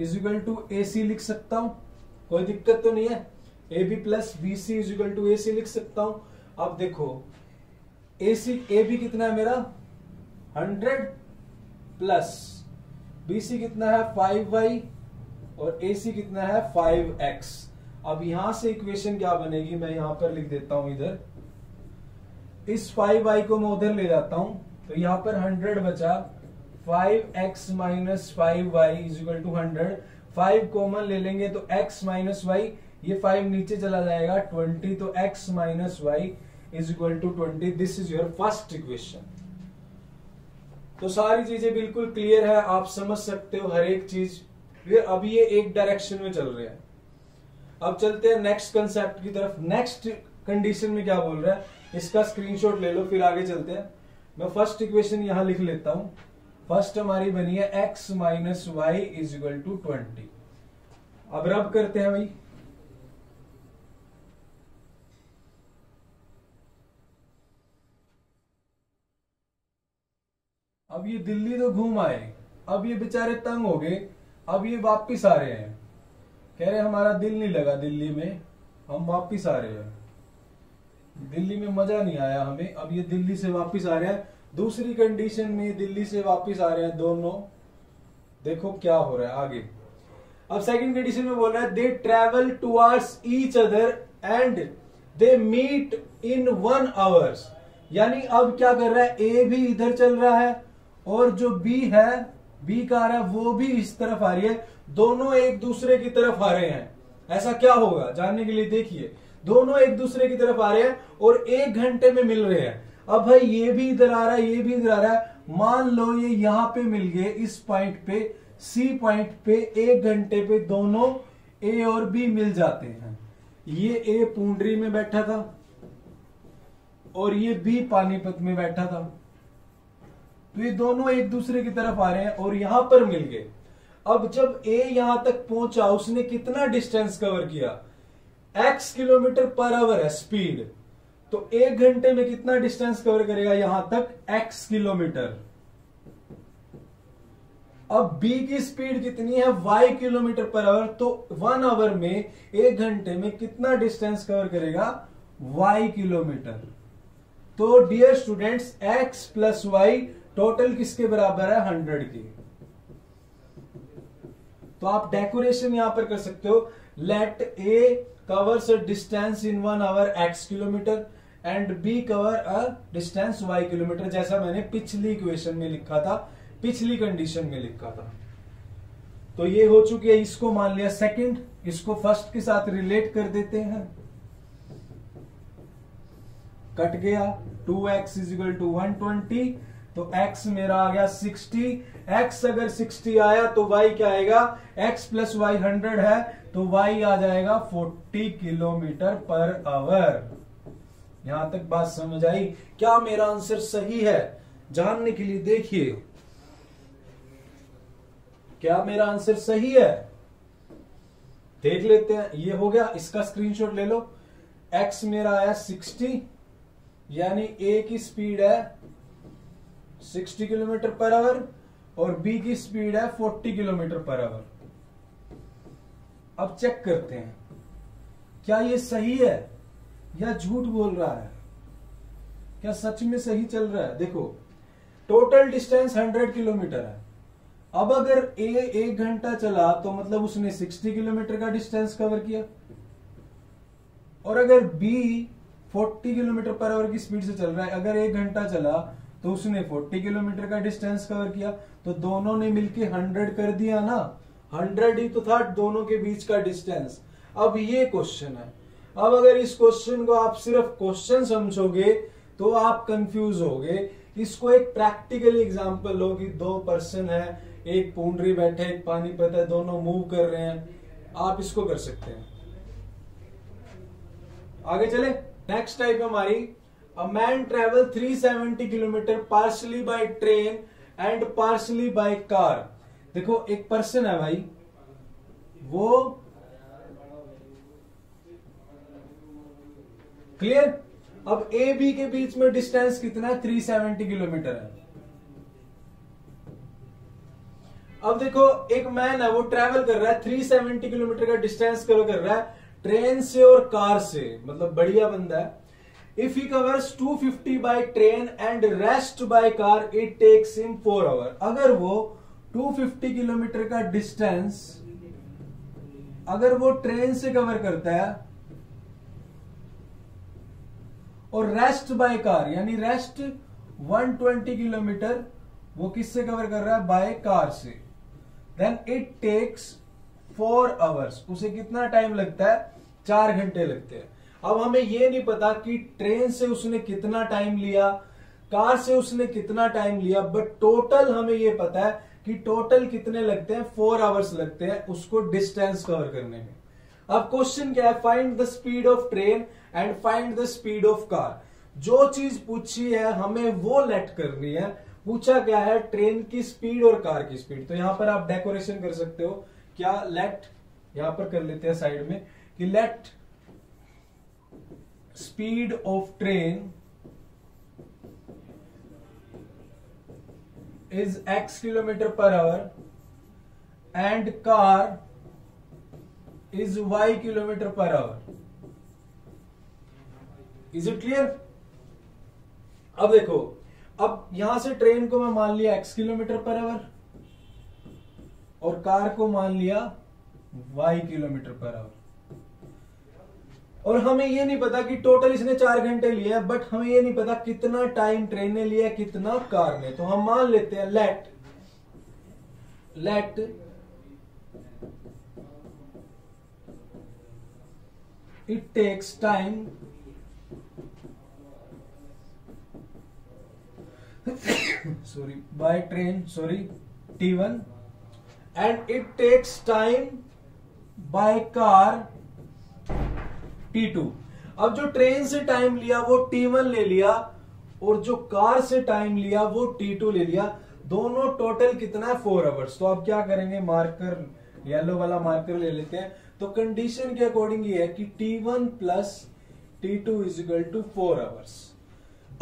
is equal to AC लिख सकता हूं, कोई दिक्कत तो नहीं है। AB plus BC is equal to AC लिख सकता हूं। अब देखो AB कितना है मेरा, 100 प्लस BC कितना है, 5y, और AC कितना है, 5x। अब यहां से इक्वेशन क्या बनेगी, मैं यहां पर लिख देता हूं इधर, इस 5y को मैं उधर ले जाता हूं, तो यहां पर 100 बचा, 5x minus 5y is equal to 100। 5 common ले लेंगे तो x माइनस y, ये 5 नीचे चला जाएगा, 20, तो x minus y is equal to 20। This is your first equation. तो सारी चीजें बिल्कुल क्लियर है, आप समझ सकते हो हर एक चीज। फिर अभी ये एक डायरेक्शन में चल रहे हैं। अब चलते हैं नेक्स्ट कंसेप्ट की तरफ। नेक्स्ट कंडीशन में क्या बोल रहा है, इसका स्क्रीनशॉट ले लो, फिर आगे चलते हैं। मैं फर्स्ट इक्वेशन यहां लिख लेता हूं। फर्स्ट हमारी बनी है x minus y is equal to 20। अब रब करते हैं भाई। अब ये दिल्ली तो घूम आए, अब ये बेचारे तंग हो गए, अब ये वापिस आ रहे हैं, कह रहे हमारा दिल नहीं लगा दिल्ली में, हम वापिस आ रहे हैं, दिल्ली में मजा नहीं आया हमें, अब ये दिल्ली से वापिस आ रहे हैं। दूसरी कंडीशन में दिल्ली से वापिस आ रहे हैं दोनों। देखो क्या हो रहा है आगे। अब सेकंड कंडीशन में बोल रहा है, they travel towards each other and they meet in 1 hours. यानी अब क्या कर रहा है, ए भी इधर चल रहा है और जो बी है, बी कार है, वो भी इस तरफ आ रही है, दोनों एक दूसरे की तरफ आ रहे हैं। ऐसा क्या होगा जानने के लिए देखिए, दोनों एक दूसरे की तरफ आ रहे हैं और 1 घंटे में मिल रहे हैं। अब भाई ये भी इधर आ रहा है, ये भी इधर आ रहा है, मान लो ये यहां पे मिल गए, इस पॉइंट पे, सी पॉइंट पे, 1 घंटे पे दोनों ए और बी मिल जाते हैं। ये ए पुंडरी में बैठा था और ये बी पानीपत में बैठा था, तो ये दोनों एक दूसरे की तरफ आ रहे हैं और यहां पर मिल गए। अब जब ए यहां तक पहुंचा, उसने कितना डिस्टेंस कवर किया, x किलोमीटर पर आवर है स्पीड, तो 1 घंटे में कितना डिस्टेंस कवर करेगा यहां तक, x किलोमीटर। अब b की स्पीड कितनी है, y किलोमीटर पर आवर, तो 1 आवर में, 1 घंटे में कितना डिस्टेंस कवर करेगा, y किलोमीटर। तो डियर स्टूडेंट्स, x प्लस y टोटल किसके बराबर है, 100 की। तो आप डेकोरेशन यहां पर कर सकते हो, let a covers a distance in 1 hour x kilometer and B cover a distance y kilometre, जैसा मैंने पिछली इक्वेशन में लिखा था, पिछली कंडीशन में लिखा था। तो ये हो चुकी है, इसको मान लिया सेकंड, इसको फर्स्ट के साथ रिलेट कर देते हैं, कट गया 2x इजिकल टू 120, तो x मेरा आ गया 60, x अगर 60 आया तो y क्या आएगा, x प्लस y 100 है तो y आ जाएगा 40 किलोमीटर पर आवर। यहां तक बात समझ आई? क्या मेरा आंसर सही है? जानने के लिए देखिए, क्या मेरा आंसर सही है? देख लेते हैं। ये हो गया, इसका स्क्रीनशॉट ले लो। x मेरा आया 60, यानी a की स्पीड है 60 किलोमीटर पर आवर और b की स्पीड है 40 किलोमीटर पर आवर। अब चेक करते हैं क्या ये सही है या झूठ बोल रहा है, क्या सच में सही चल रहा है। देखो, टोटल डिस्टेंस 100 किलोमीटर है। अब अगर a 1 घंटा चला तो मतलब उसने 60 किलोमीटर का डिस्टेंस कवर किया, और अगर b 40 किलोमीटर पर आवर की स्पीड से चल रहा है, अगर 1 घंटा चला तो उसने 40 किलोमीटर का डिस्टेंस कवर किया, तो दोनों ने मिलके 100 कर दिया ना। 100 ही तो था दोनों के बीच का डिस्टेंस। अब ये क्वेश्चन है, अब अगर इस क्वेश्चन को आप सिर्फ क्वेश्चन समझोगे तो आप कंफ्यूज होगे। इसको एक प्रैक्टिकल एग्जांपल लो कि 2 पर्सन है, एक पूंडरी बैठे, एक पानीपत है, दोनों मूव कर रहे हैं, आप इसको कर सकते हैं। आगे चले, नेक्स्ट टाइप हमारी, a man travel 370 kilometre partially by train and partially by car. देखो, एक पर्सन है भाई, वो क्लियर। अब ए बी के बीच में डिस्टेंस कितना है, 370 किलोमीटर है। अब देखो, एक मैन है वो ट्रैवल कर रहा है, 370 किलोमीटर का डिस्टेंस कवर कर रहा है ट्रेन से और कार से, मतलब बढ़िया बंदा है। If he covers 250 by train and rest by car it takes him 4 hour. अगर वो 250 किलोमीटर का डिस्टेंस अगर वो ट्रेन से कवर करता है और रेस्ट बाय कार, यानी रेस्ट 120 किलोमीटर वो किससे कवर कर रहा है, बाय कार से, देन इट टेक्स 4 आवर्स। उसे कितना टाइम लगता है, 4 घंटे लगते हैं। अब हमें यह नहीं पता कि ट्रेन से उसने कितना टाइम लिया, कार से उसने कितना टाइम लिया, बट टोटल हमें यह पता है कि टोटल कितने लगते हैं, 4 आवर्स लगते हैं उसको डिस्टेंस कवर करने में। अब क्वेश्चन क्या है, find the speed of train and find the speed of car. जो चीज पूछी है हमें वो लेट करनी है। पूछा क्या है, ट्रेन की स्पीड और कार की स्पीड। तो यहां पर आप डेकोरेशन कर सकते हो, क्या लेट, यहां पर कर लेते हैं साइड में कि let speed of train is x kilometre per our and car is y kilometre per our. Is it clear? अब देखो, अब यहां से ट्रेन को मैं मान लिया x किलोमीटर पर आवर और कार को मान लिया y किलोमीटर पर आवर, और हमें यह नहीं पता कि टोटल इसने 4 घंटे लिया है, बट हमें यह नहीं पता कितना टाइम ट्रेन ने लिया, कितना कार ने। तो हम मान लेते हैं let it takes time by train T1 and it takes time by car T2। अब जो ट्रेन से टाइम लिया वो T1 ले लिया और जो कार से टाइम लिया वो T2 ले लिया, दोनों टोटल कितना है, 4 आवर्स। तो अब क्या करेंगे, मार्कर, येलो वाला मार्कर ले लेते हैं। तो कंडीशन के अकॉर्डिंग ये है कि T1 plus T2 is equal to 4 hours.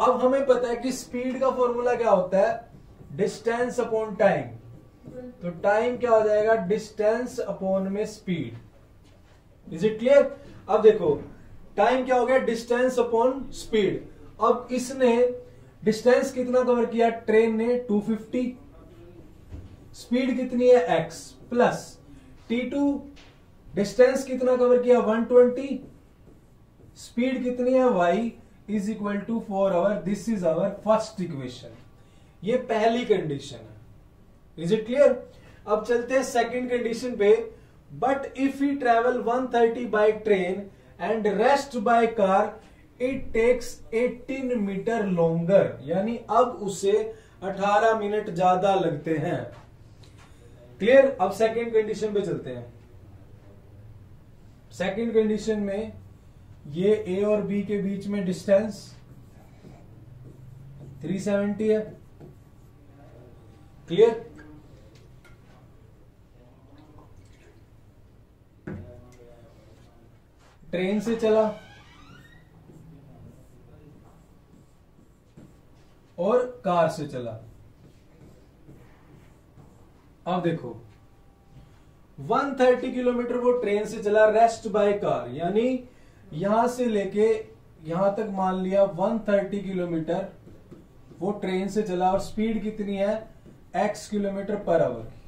अब हमें पता है कि स्पीड का फॉर्मूला क्या होता है, डिस्टेंस अपॉन टाइम। तो टाइम क्या हो जाएगा, डिस्टेंस अपॉन में स्पीड। Is it clear? अब देखो, टाइम क्या हो गया, डिस्टेंस अपॉन स्पीड। अब इसने डिस्टेंस कितना कवर किया, ट्रेन ने 250, स्पीड कितनी है x, प्लस T2 डिस्टेंस कितना कवर किया 120, स्पीड कितनी है y, is equal to 4 hour. This is our first equation. ये पहली कंडीशन है। Is it clear? अब चलते हैं सेकंड कंडीशन पे। But if you travel 130 by train and rest by car it takes 18 metre longer, यानी अब उसे 18 मिनट ज्यादा लगते हैं। क्लियर? अब सेकंड कंडीशन पे चलते हैं। सेकंड कंडीशन में ये ए और बी के बीच में डिस्टेंस 370 है। क्लियर? ट्रेन से चला और कार से चला। अब देखो 130 किलोमीटर वो ट्रेन से चला रेस्ट बाय कार, यानी यहां से लेके यहां तक मान लिया 130 किलोमीटर वो ट्रेन से चला और स्पीड कितनी है x किलोमीटर पर आवर की।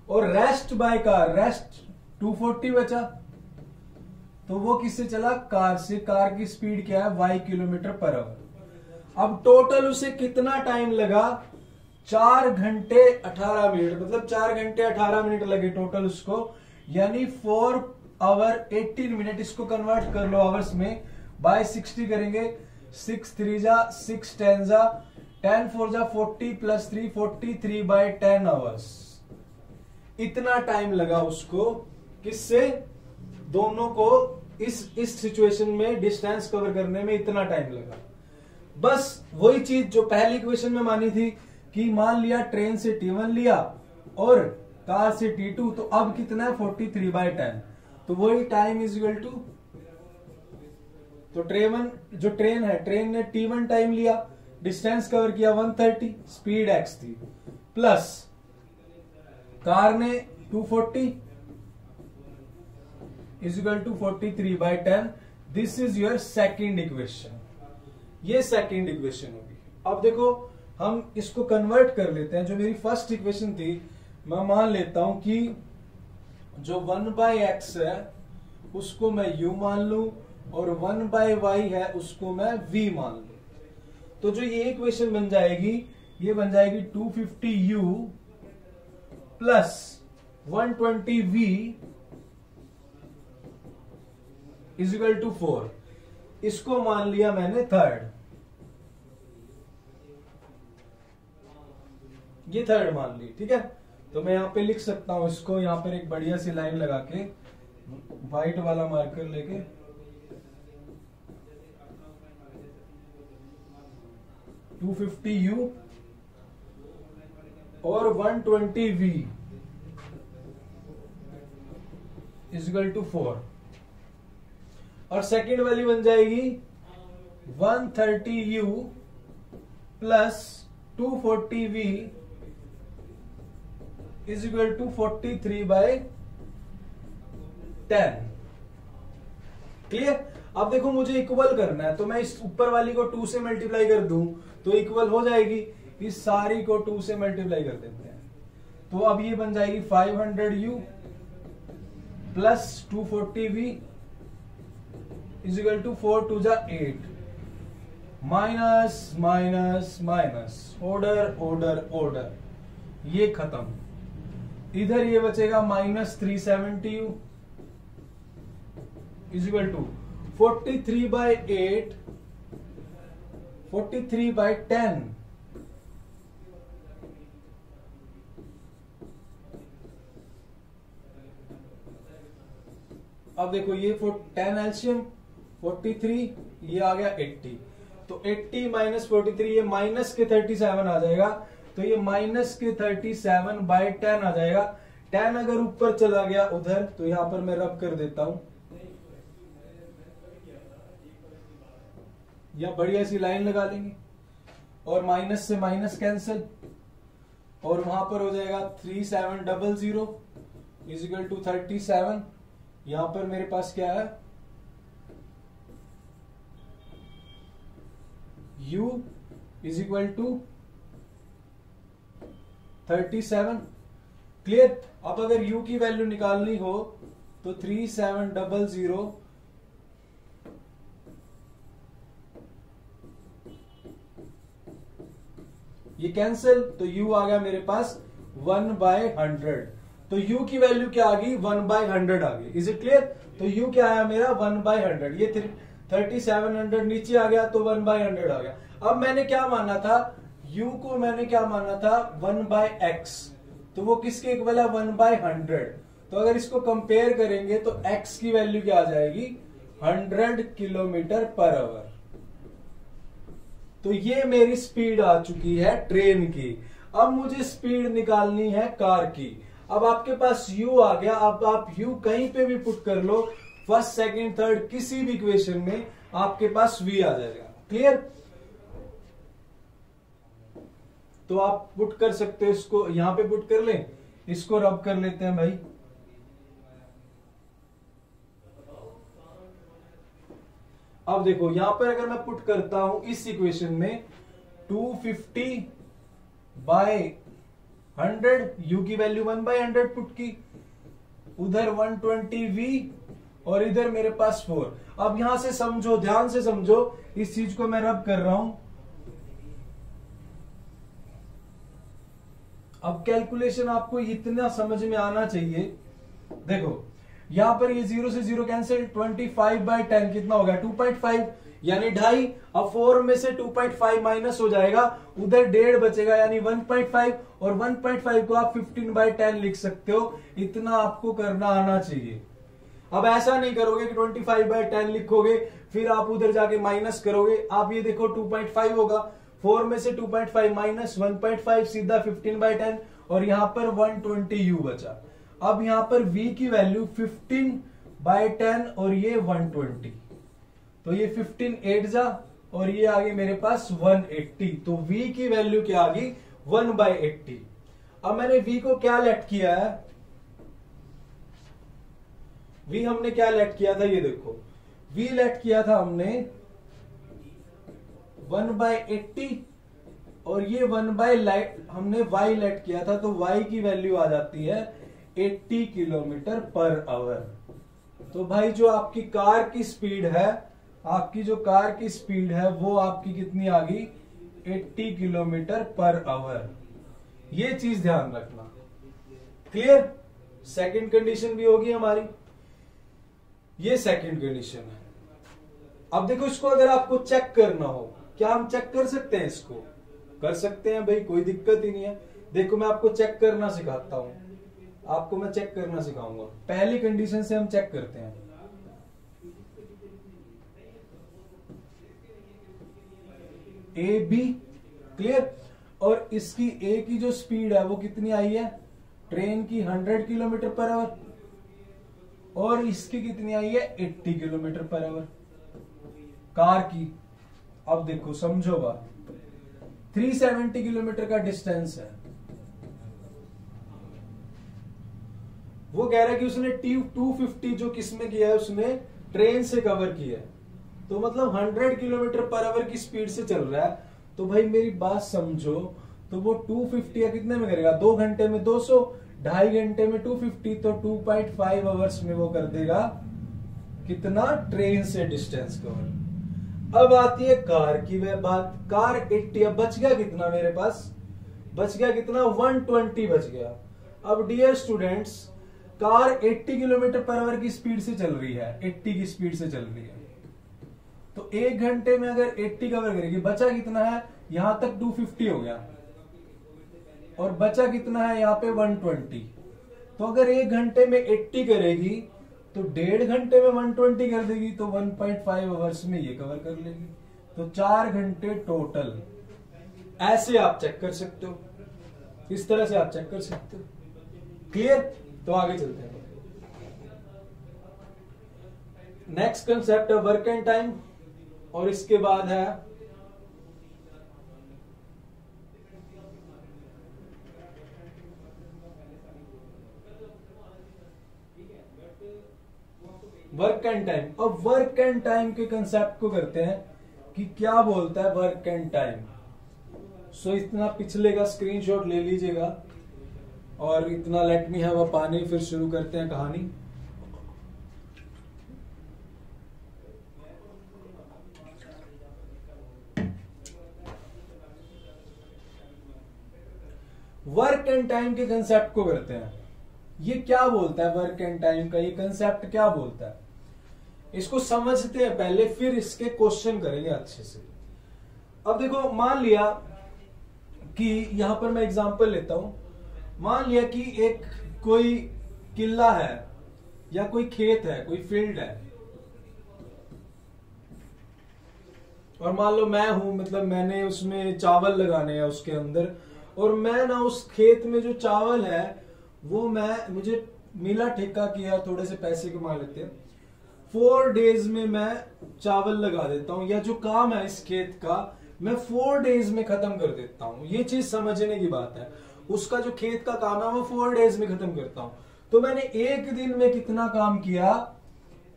और रेस्ट बाय कार, रेस्ट 240 बचा, तो वो किससे चला? कार से। कार की स्पीड क्या है? y kilometre per hour. अब टोटल उसे कितना टाइम लगा? 4 घंटे 18 मिनट, मतलब 4 घंटे 18 मिनट लगे टोटल उसको, यानी 4 आवर 18 मिनट। इसको कन्वर्ट कर लो आवर्स में, बाय 60 करेंगे। 6 3 जा 6 10 जा 10 4 जा 40 प्लस 3 43 बाय 10 आवर्स। इतना टाइम लगा उसको, किससे? दोनों को इस सिचुएशन में डिस्टेंस कवर करने में इतना टाइम लगा। बस वही चीज जो पहली इक्वेशन में मानी थी कि मान लिया ट्रेन से T1 लिया और कार से T2, तो अब कितना है 43 बाय 10, तो वही टाइम इज इक्वल टू, तो ट्रेन है, ट्रेन ने T1 टाइम लिया, डिस्टेंस कवर किया 130, स्पीड x थी, प्लस कार ने 240 is equal to 43 by 10। This is your second equation. ये सेकेंड इक्वेशन होगी। अब देखो हम इसको कन्वर्ट कर लेते हैं। जो मेरी फर्स्ट इक्वेशन थी, मैं मान लेता हूं कि जो 1/x है उसको मैं u मान लूं और 1/y है उसको मैं v मान लूं। तो जो ये इक्वेशन बन जाएगी, ये बन जाएगी 250u plus 120v is equal to 4। इसको मान लिया मैंने थर्ड, ये थर्ड मान ली। ठीक है, तो मैं यहां पे लिख सकता हूं इसको, यहां पर एक बढ़िया सी लाइन लगा के व्हाइट वाला मार्कर लेके, $250 और 120v इज इक्वल टू 4। और सेकेंड वाली बन जाएगी 130u plus 240v is equal to 43 by 10। Clear? अब देखो मुझे इक्वल करना है, तो मैं इस ऊपर वाली को 2 से मल्टीप्लाई कर दूं तो इक्वल हो जाएगी। इस सारी को 2 से मल्टीप्लाई कर देते हैं, तो अब ये बन जाएगी 500u plus 240v is equal to 4 2 जा 8, minus minus minus, order order order, ये खत्म। इधर ये बचेगा minus 370u is equal to 43 by 8, 43 by 10। अब देखो ये 10 एलसीएम 43, ये आ गया 80, तो 80 माइनस 43, ये माइनस के 37 आ जाएगा, तो ये माइनस के 37 बाय 10 आ जाएगा। 10 अगर ऊपर चला गया उधर, तो यहां पर मैं रब कर देता हूं, या बढ़िया सी लाइन लगा लेंगे और माइनस से माइनस कैंसिल, और वहां पर हो जाएगा 3700 इज इक्वल टू 37। यहां पर मेरे पास क्या है, u is equal to 37। Clear? अब अगर u की वैल्यू निकालनी हो तो 3700 ये कैंसिल, तो u आ गया मेरे पास 1/100। तो u की वैल्यू क्या आ गई, 1/100 आ गई। Is it clear? तो u क्या आया मेरा 1/100। ये 3700 नीचे आ गया, तो 1/100 आ गया। अब मैंने क्या माना था, u को मैंने क्या माना था 1/x, तो वो किसके इक्वल है 1/100। तो अगर इसको कंपेयर करेंगे तो x की वैल्यू क्या आ जाएगी 100 किलोमीटर पर आवर। तो ये मेरी स्पीड आ चुकी है ट्रेन की। अब मुझे स्पीड निकालनी है कार की। अब आपके पास u आ गया, अब आप u कहीं पे भी पुट कर लो, फर्स्ट सेकंड थर्ड किसी भी इक्वेशन में आपके पास v आ जाएगा। क्लियर? तो आप पुट कर सकते हो, इसको यहां पे पुट कर लें, इसको रब कर लेते हैं भाई। अब देखो यहां पर अगर मैं पुट करता हूं इस इक्वेशन में 250/100, u की वैल्यू 1/100 पुट की, उधर 120v और इधर मेरे पास 4। अब यहां से समझो, ध्यान से समझो, इस चीज को मैं रब कर रहा हूं। अब कैलकुलेशन आपको इतना समझ में आना चाहिए। देखो यहां पर ये 0 से 0 कैंसिल, 25/10 कितना हो गया 2.5 यानी 2.5। अब 4 में से 2.5 माइनस हो जाएगा, उधर 1.5 बचेगा यानी 1.5, और 1.5 को आप 15/10 लिख सकते हो। इतना आपको करना आना चाहिए। अब ऐसा नहीं करोगे कि 25/10 लिखोगे फिर आप उधर जाके माइनस करोगे। आप ये देखो 2.5 होगा, 4 में से 2.5 माइनस 1.5 सीधा 15/10, और यहां पर 120u बचा। अब यहां पर v की वैल्यू 15/10 और ये 120, तो ये 15 8 जा और ये आ गई मेरे पास 180। तो v की वैल्यू क्या आ गई 1/80। अब मैंने v को क्या लेट किया है, v हमने क्या लेट किया था, ये देखो v लेट किया था हमने 1/80 और ये 1/लाइट हमने y लेट किया था, तो y की वैल्यू आ जाती है 80 किलोमीटर पर आवर। तो भाई जो आपकी कार की स्पीड है, आपकी जो कार की स्पीड है वो आपकी कितनी आ गई 80 किलोमीटर पर आवर। ये चीज ध्यान रखना। क्लियर? सेकंड कंडीशन भी होगी हमारी, ये सेकंड कंडीशन है। अब देखो इसको अगर आपको चेक करना हो, क्या हम चेक कर सकते हैं? इसको कर सकते हैं भाई, कोई दिक्कत ही नहीं है। देखो मैं आपको चेक करना सिखाता हूं, आपको मैं चेक करना सिखाऊंगा। पहली कंडीशन से हम चेक करते हैं। A B, clear? और इसकी ए की जो स्पीड है वो कितनी आई है ट्रेन की 100 किलोमीटर पर आवर, और इसकी कितनी आई है 80 किलोमीटर पर आवर कार की। अब देखो समझो बात, 370 किलोमीटर का डिस्टेंस है। वो कह रहा है कि उसने 250 जो किसमें किया है, उसने ट्रेन से कवर किया है, तो मतलब 100 किलोमीटर पर आवर की स्पीड से चल रहा है। तो भाई मेरी बात समझो, तो वो 250 या कितने में करेगा, 2 घंटे में 200, 2.5 घंटे में 250, तो 2.5 आवर्स में वो कर देगा कितना ट्रेन से डिस्टेंस कवर। अब आती है कार की वह बात, कार 80, अब बच गया कितना मेरे पास, बच गया कितना 120 बच गया। अब dear students, car 80 kilometre per hour की स्पीड से चल रही है, 80 की स्पीड से चल रही है, तो 1 घंटे में अगर 80 कवर करेगी, बचा कितना है, यहां तक 250 हो गया, और बचा कितना है यहाँ पे 120। तो अगर 1 घंटे में 80 करेगी तो 1.5 घंटे में 120 कर देगी, तो 1.5 आवर्स में ये कवर कर लेगी, तो 4 घंटे टोटल। ऐसे आप चेक कर सकते हो, इस तरह से आप चेक कर सकते हो। क्लियर? तो आगे चलते हैं। नेक्स्ट कंसेप्ट है वर्क एंड टाइम, और इसके बाद है वर्क एंड टाइम। अब वर्क एंड टाइम के कंसेप्ट को करते हैं कि क्या बोलता है वर्क एंड टाइम। सो इतना पिछले का स्क्रीनशॉट ले लीजिएगा, और इतना late me have a pani, फिर शुरू करते हैं कहानी। वर्क एंड टाइम के कंसेप्ट को करते हैं। ये क्या बोलता है वर्क एंड टाइम का, ये कंसेप्ट क्या बोलता है, इसको समझते हैं पहले, फिर इसके क्वेश्चन करेंगे अच्छे से। अब देखो, मान लिया कि यहां पर मैं एग्जांपल लेता हूं। मान लिया कि एक कोई किला है या कोई खेत है, कोई फील्ड है, और मान लो मैं हूं, मतलब मैंने उसमें चावल लगाने हैं उसके अंदर, और मैं ना उस खेत में जो चावल है वो मुझे मिला ठेका किया, थोड़े से पैसे कमा लेते हैं, 4 डेज में मैं चावल लगा देता हूं, या जो काम है इस खेत का मैं 4 डेज में खत्म कर देता हूं। ये चीज समझने की बात है। उसका जो खेत का काम है वो 4 डेज में खत्म करता हूं। तो मैंने एक दिन में कितना काम किया,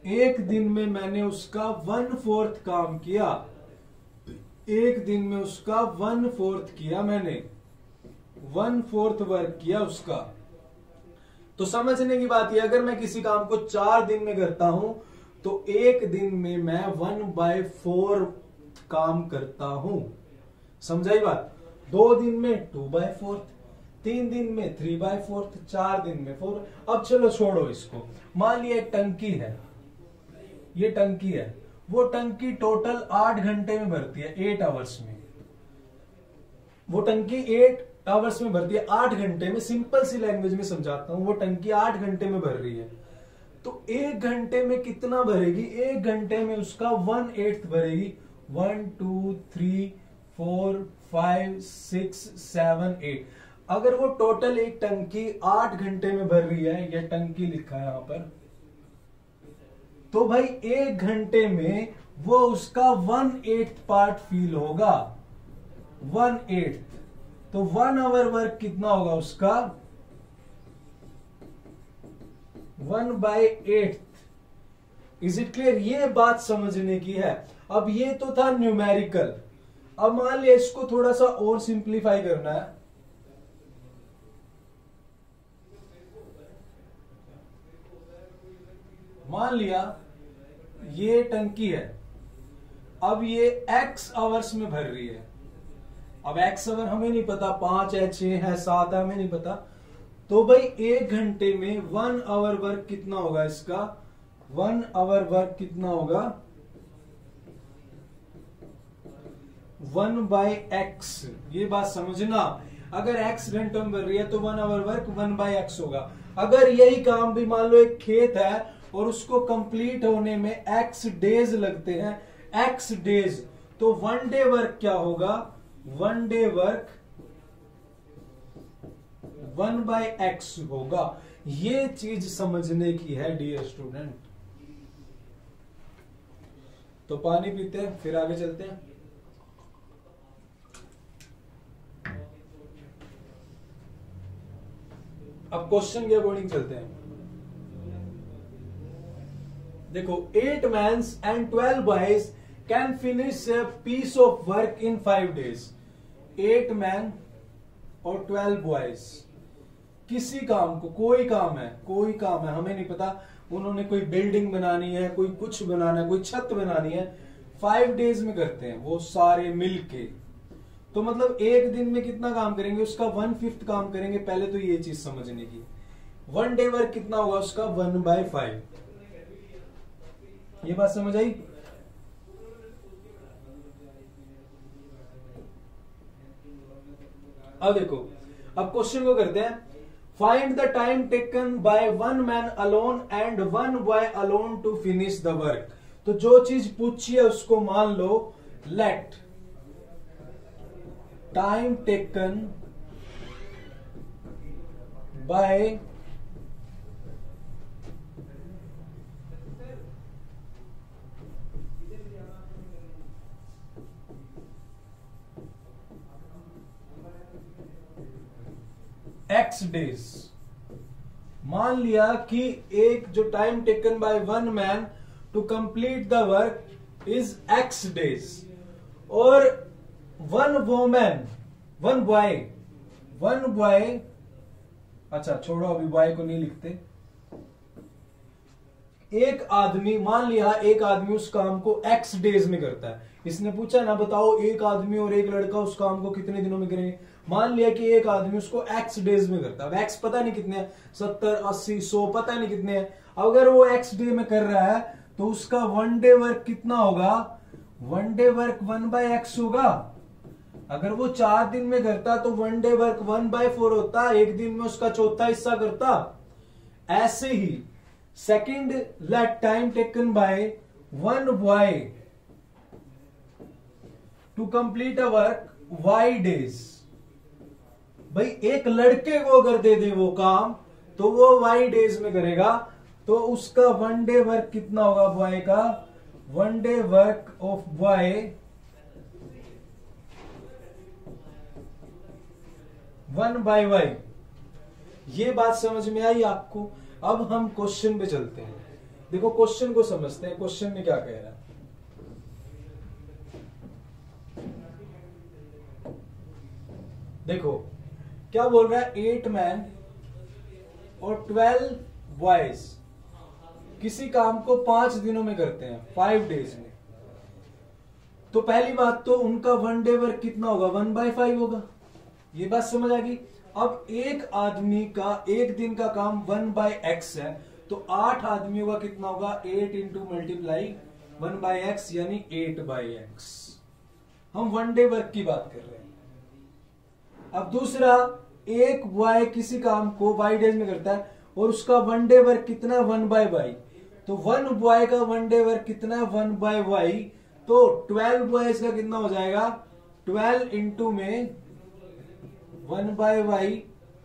एक दिन में मैंने उसका 1/4 काम किया, एक दिन में उसका 1/4 किया, मैंने 1/4 वर्क किया उसका। तो समझने की बात यह, अगर मैं किसी काम को 4 दिन में करता हूं तो एक दिन में मैं 1/4 काम करता हूं। समझाई बात? 2 दिन में 2/4, 3 दिन में 3/4, 4 दिन में 4। अब चलो छोड़ो इसको। मान लिया एक टंकी है, ये टंकी है, वो टंकी टोटल 8 घंटे में भरती है, 8 आवर्स में। वो टंकी 8 आवर्स में भरती है, 8 घंटे में। सिंपल सी लैंग्वेज में समझाता हूं, वो टंकी 8 घंटे में भर रही है, तो 1 घंटे में कितना भरेगी, 1 घंटे में उसका 1/8 भरेगी। 1 2 3 4 5 6 7 8। अगर वो टोटल एक टंकी 8 घंटे में भर रही है, ये टंकी लिखा है यहां पर, तो भाई 1 घंटे में वो उसका 1/8 पार्ट फील होगा, 1/8। तो 1 आवर वर्क कितना होगा उसका, 1/8। Is it clear? ये बात समझने की है। अब ये तो था न्यूमेरिकल। अब मान लिया इसको थोड़ा सा और सिंप्लीफाई करना है। मान लिया ये टंकी है, अब ये x आवर्स में भर रही है। अब x आवर हमें नहीं पता, 5 है, 6 है, 7 है, हमें नहीं पता। तो भाई 1 घंटे में 1 आवर वर्क कितना होगा इसका, 1 आवर वर्क कितना होगा, 1/x। ये बात समझना, अगर x घंटों में भर रही है तो 1 आवर वर्क 1/x होगा। अगर यही काम भी मान लो एक खेत है और उसको कंप्लीट होने में x डेज लगते हैं, x डेज, तो 1 डे वर्क क्या होगा, 1 डे वर्क 1/x होगा। ये चीज समझने की है डियर स्टूडेंट। तो पानी पीते हैं, फिर आगे चलते हैं। अब क्वेश्चन के अकॉर्डिंग चलते हैं। देखो, 8 men and 12 boys can finish a piece of work in 5 days। 8 men और 12 boys किसी काम को, कोई काम है, हमें नहीं पता, उन्होंने कोई बिल्डिंग बनानी है, कोई कुछ बनाना है, कोई छत बनानी है, 5 डेज में करते हैं वो सारे मिलके। तो मतलब एक दिन में कितना काम करेंगे, उसका 1/5 काम करेंगे। पहले तो ये चीज समझने की, 1 डे वर्क कितना होगा उसका, 1/5। ये बात समझ आई? अब देखो, अब क्वेश्चन को करते हैं। Find the time taken by 1 man alone and 1 boy alone to finish the work. तो जो चीज पूछी है उसको मान लो, let time taken by x days. मान लिया कि एक जो time taken by 1 man to complete the work is x days, और 1 woman 1 boy, अच्छा छोड़ो अभी बॉय को नहीं लिखते। एक आदमी, मान लिया एक आदमी उस काम को x डेज में करता है। इसने पूछा ना, बताओ एक आदमी और एक लड़का उस काम को कितने दिनों में करेंगे। मान लिया कि एक आदमी उसको एक्स डेज में करता है, अब एक्स पता नहीं कितने हैं, 70, 80, 100 पता नहीं कितने हैं। अगर वो एक्स डे में कर रहा है तो उसका वन डे वर्क कितना होगा, वन डे वर्क 1/x होगा। अगर वो 4 दिन में करता तो वन डे वर्क 1/4 होता, एक दिन में उसका चौथा हिस्सा करता। ऐसे ही second let time taken by one boy to complete a work Y days. भाई एक लड़के को अगर दे दे वो काम तो वो वाई डेज में करेगा, तो उसका वन डे वर्क कितना होगा बॉय का, one day work of boy 1/y। ये बात समझ में आई आपको। अब हम क्वेश्चन पे चलते हैं। देखो क्वेश्चन को समझते हैं, क्वेश्चन में क्या कह रहा है। देखो क्या बोल रहा है, 8 मैन और 12 बॉयज किसी काम को 5 दिनों में करते हैं, 5 डेज में। तो पहली बात तो उनका वन डे वर्क कितना होगा, 1/5 होगा। ये बात समझ आ गई। अब एक आदमी का एक दिन का काम 1/x है, तो 8 आदमियों का कितना होगा, 8 इंटू मल्टीप्लाई 1/x यानी 8/x। हम वन डे वर्क की बात कर रहे हैं। अब दूसरा, एक बॉय किसी काम को y डेज में करता है और उसका वन डे वर्क कितना है, 1/y। तो वन बॉय का वन डे वर्क कितना है, 1/y। तो 12 बॉयज का कितना हो जाएगा, 12 इंटू में 1/y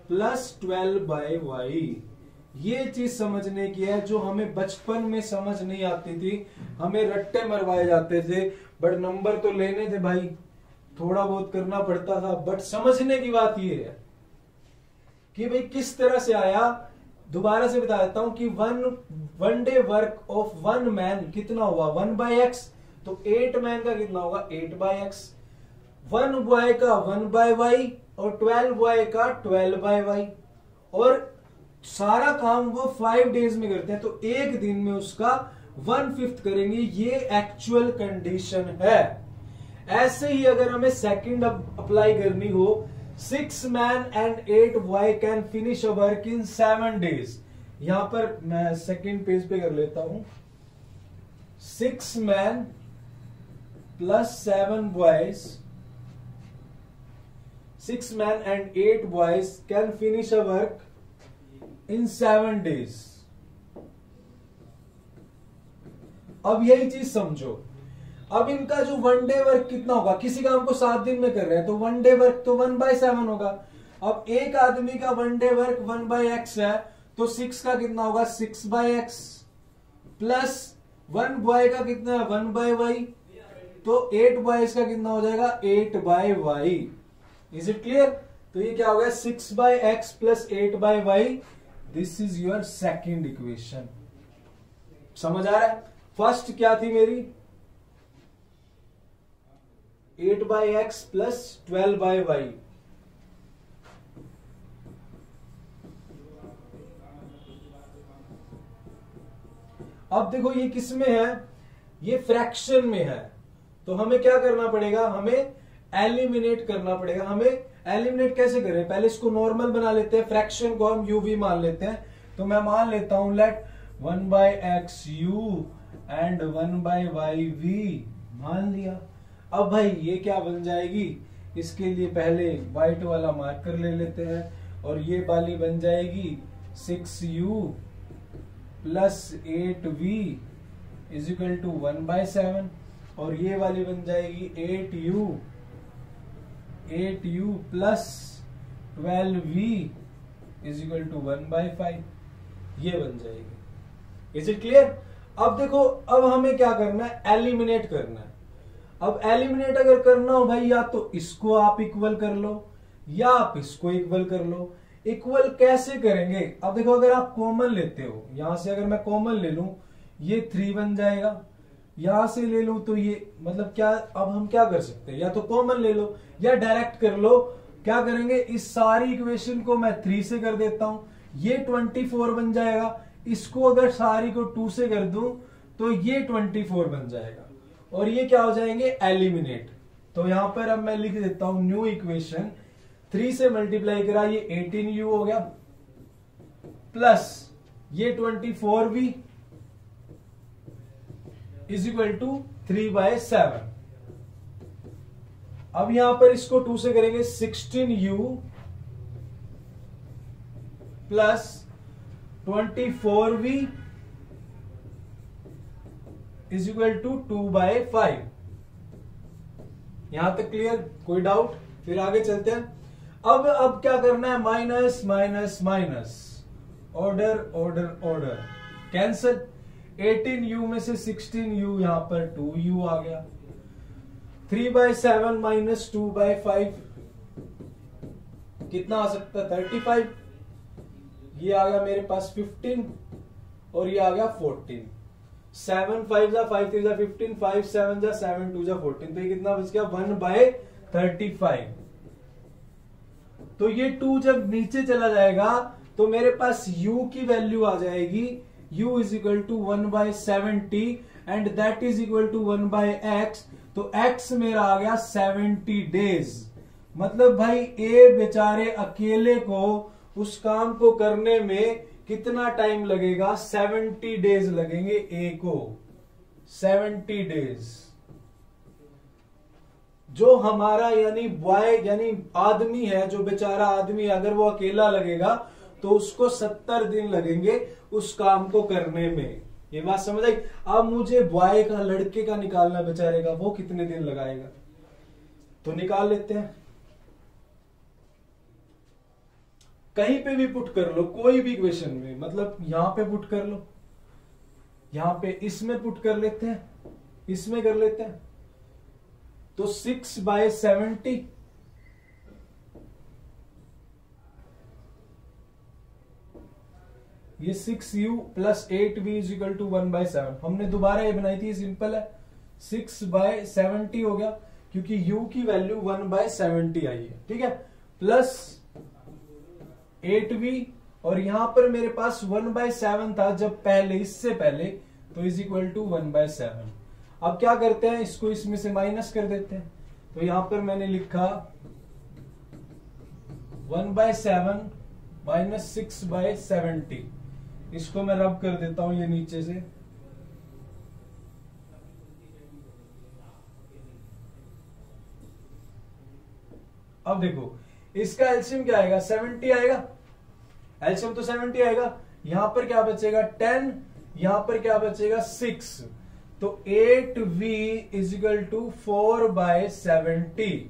प्लस 12/y। ये चीज समझने की है जो हमें बचपन में समझ नहीं आती थी, हमें रट्टे मरवाए जाते थे, बट नंबर तो लेने थे भाई, थोड़ा बहुत करना पड़ता था। बट समझने की बात ये है कि भाई किस तरह से आया। दोबारा से बता देता हूं कि one day work of one man कितना हुआ, 1/x। तो 8 मैन का कितना होगा, 8/x। वन बॉय का 1/y और 12 बॉय का 12/y। और सारा काम वो 5 डेज में करते हैं, तो एक दिन में उसका 1/5 करेंगे। ये एक्चुअल कंडीशन है। ऐसे ही अगर हमें सेकंड अप्लाई करनी हो, 6 man and 8 boy can finish a work in 7 days. यहां पर मैं सेकंड पेज पे कर लेता हूं, 6 man plus 7 boys, 6 man and 8 boys can finish a work in 7 days. अब यही चीज समझो। अब इनका जो वन डे वर्क कितना होगा, किसी काम को 7 दिन में कर रहे हैं तो वन डे वर्क तो 1/7 होगा। अब एक आदमी का वन डे वर्क 1/x है, तो 6 का कितना होगा, 6/x प्लस वन बॉय का कितना है, 1/y। तो 8 बॉयज का कितना हो जाएगा, 8/y। Is it clear. तो ये क्या हो गया, 6/x plus 8/y। This is your second equation. समझ आ रहा है। फर्स्ट क्या थी मेरी, 8/x प्लस 12/y। अब देखो ये किस में है, ये फ्रैक्शन में है, तो हमें क्या करना पड़ेगा, हमें एलिमिनेट करना पड़ेगा। हमें एलिमिनेट कैसे करें, पहले इसको नॉर्मल बना लेते हैं, फ्रैक्शन को हम u v मान लेते हैं। तो मैं मान लेता हूं late 1/x u and 1/y v मान लिया। अब भाई ये क्या बन जाएगी, इसके लिए पहले व्हाइट वाला मार्कर ले लेते हैं, और ये वाली बन जाएगी 6u plus 8v is equal to 1/7, और ये वाली बन जाएगी 8u plus 12v is equal to 1/5। ये बन जाएगी। Is it clear. अब देखो, अब हमें क्या करना है, एलिमिनेट करना है। अब एलिमिनेट अगर करना हो भाई, या तो इसको आप इक्वल कर लो या आप इसको इक्वल कर लो। इक्वल कैसे करेंगे, अब देखो अगर आप कॉमन लेते हो, यहां से अगर मैं कॉमन ले लूं, ये 3 बन जाएगा, यहां से ले लूं तो ये मतलब क्या, अब हम क्या कर सकते हैं, या तो कॉमन ले लो या डायरेक्ट कर लो। क्या करेंगे, इस सारी इक्वेशन को मैं 3 से कर देता हूं, ये 24 बन जाएगा। इसको अगर सारी को 2 से कर दूं तो ये 24 बन जाएगा, और ये क्या हो जाएंगे, एलिमिनेट। तो यहां पर अब मैं लिख देता हूं न्यू इक्वेशन 3 से मल्टीप्लाई करा, ये 18u हो गया, प्लस ये 24v इज इक्वल टू 3/7। अब यहां पर इसको 2 से करेंगे, 16u plus 24v is equal to 2/5। यहां तक क्लियर? कोई डाउट? फिर आगे चलते हैं। अब क्या करना है, minus minus minus, order order order, cancel. 18u में से 16u, यहां पर 2u आ गया। 3/7 माइनस 2/5 कितना आ सकता है, 35। ये आ गया मेरे पास 15 और ये आ गया 14। 7 5 जा 5 3 जा 15, 5 7 जा 7 2 जा 14, तो ये कितना बच गया, 1/35। तो ये 2 जब नीचे चला जाएगा तो मेरे पास u की वैल्यू आ जाएगी, u is equal to 1/70 and that is equal to 1/x। तो x मेरा आ गया 70 डेज। मतलब भाई ए बेचारे अकेले को उस काम को करने में कितना टाइम लगेगा, 70 डेज लगेंगे ए को, 70 डेज। जो हमारा यानी बॉय यानी आदमी है, जो बेचारा आदमी, अगर वो अकेला लगेगा तो उसको 70 दिन लगेंगे उस काम को करने में। ये बात समझ आई? अब मुझे बॉय का, लड़के का निकालना, बेचारे का, वो कितने दिन लगाएगा, तो निकाल लेते हैं। कहीं पे भी पुट कर लो, कोई भी इक्वेशन में, मतलब यहां पे पुट कर लो, यहां पे इसमें पुट कर लेते हैं, इसमें कर लेते हैं। तो 6/70 ये 6u plus 8v is equal to 1/7। हमने दोबारा ये बनाई थी, सिंपल है, 6/70 हो गया क्योंकि u की वैल्यू 1/70 आई है, ठीक है, प्लस 8v और यहां पर मेरे पास 1/7 था जब पहले, इससे पहले, तो इज इक्वल टू 1/7। अब क्या करते हैं, इसको इसमें से माइनस कर देते हैं। तो यहां पर मैंने लिखा 1/7 माइनस 6/70। इसको मैं रब कर देता हूं ये नीचे से। अब देखो इसका एलसीएम क्या आएगा, 70 आएगा, एलसीएम तो 70 आएगा। यहां पर क्या बचेगा 10, यहां पर क्या बचेगा 6, तो 8v इज इक्वल टू 4/70।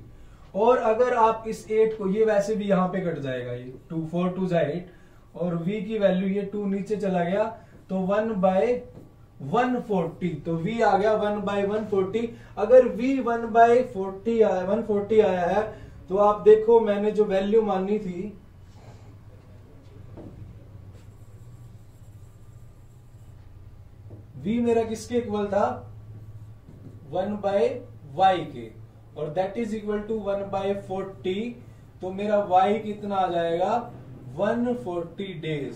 और अगर आप इस 8 को, ये वैसे भी यहां पे कट जाएगा, ये 2 4 2 जा 8 और v की वैल्यू, ये 2 नीचे चला गया तो 1/140, तो v आ गया 1/140। अगर v 1/140 आया है तो आप देखो मैंने जो वैल्यू मानी थी, v मेरा किसके इक्वल था, 1/y के, और दैट इज इक्वल टू 1/40। तो मेरा y कितना आ जाएगा, 140 डेज।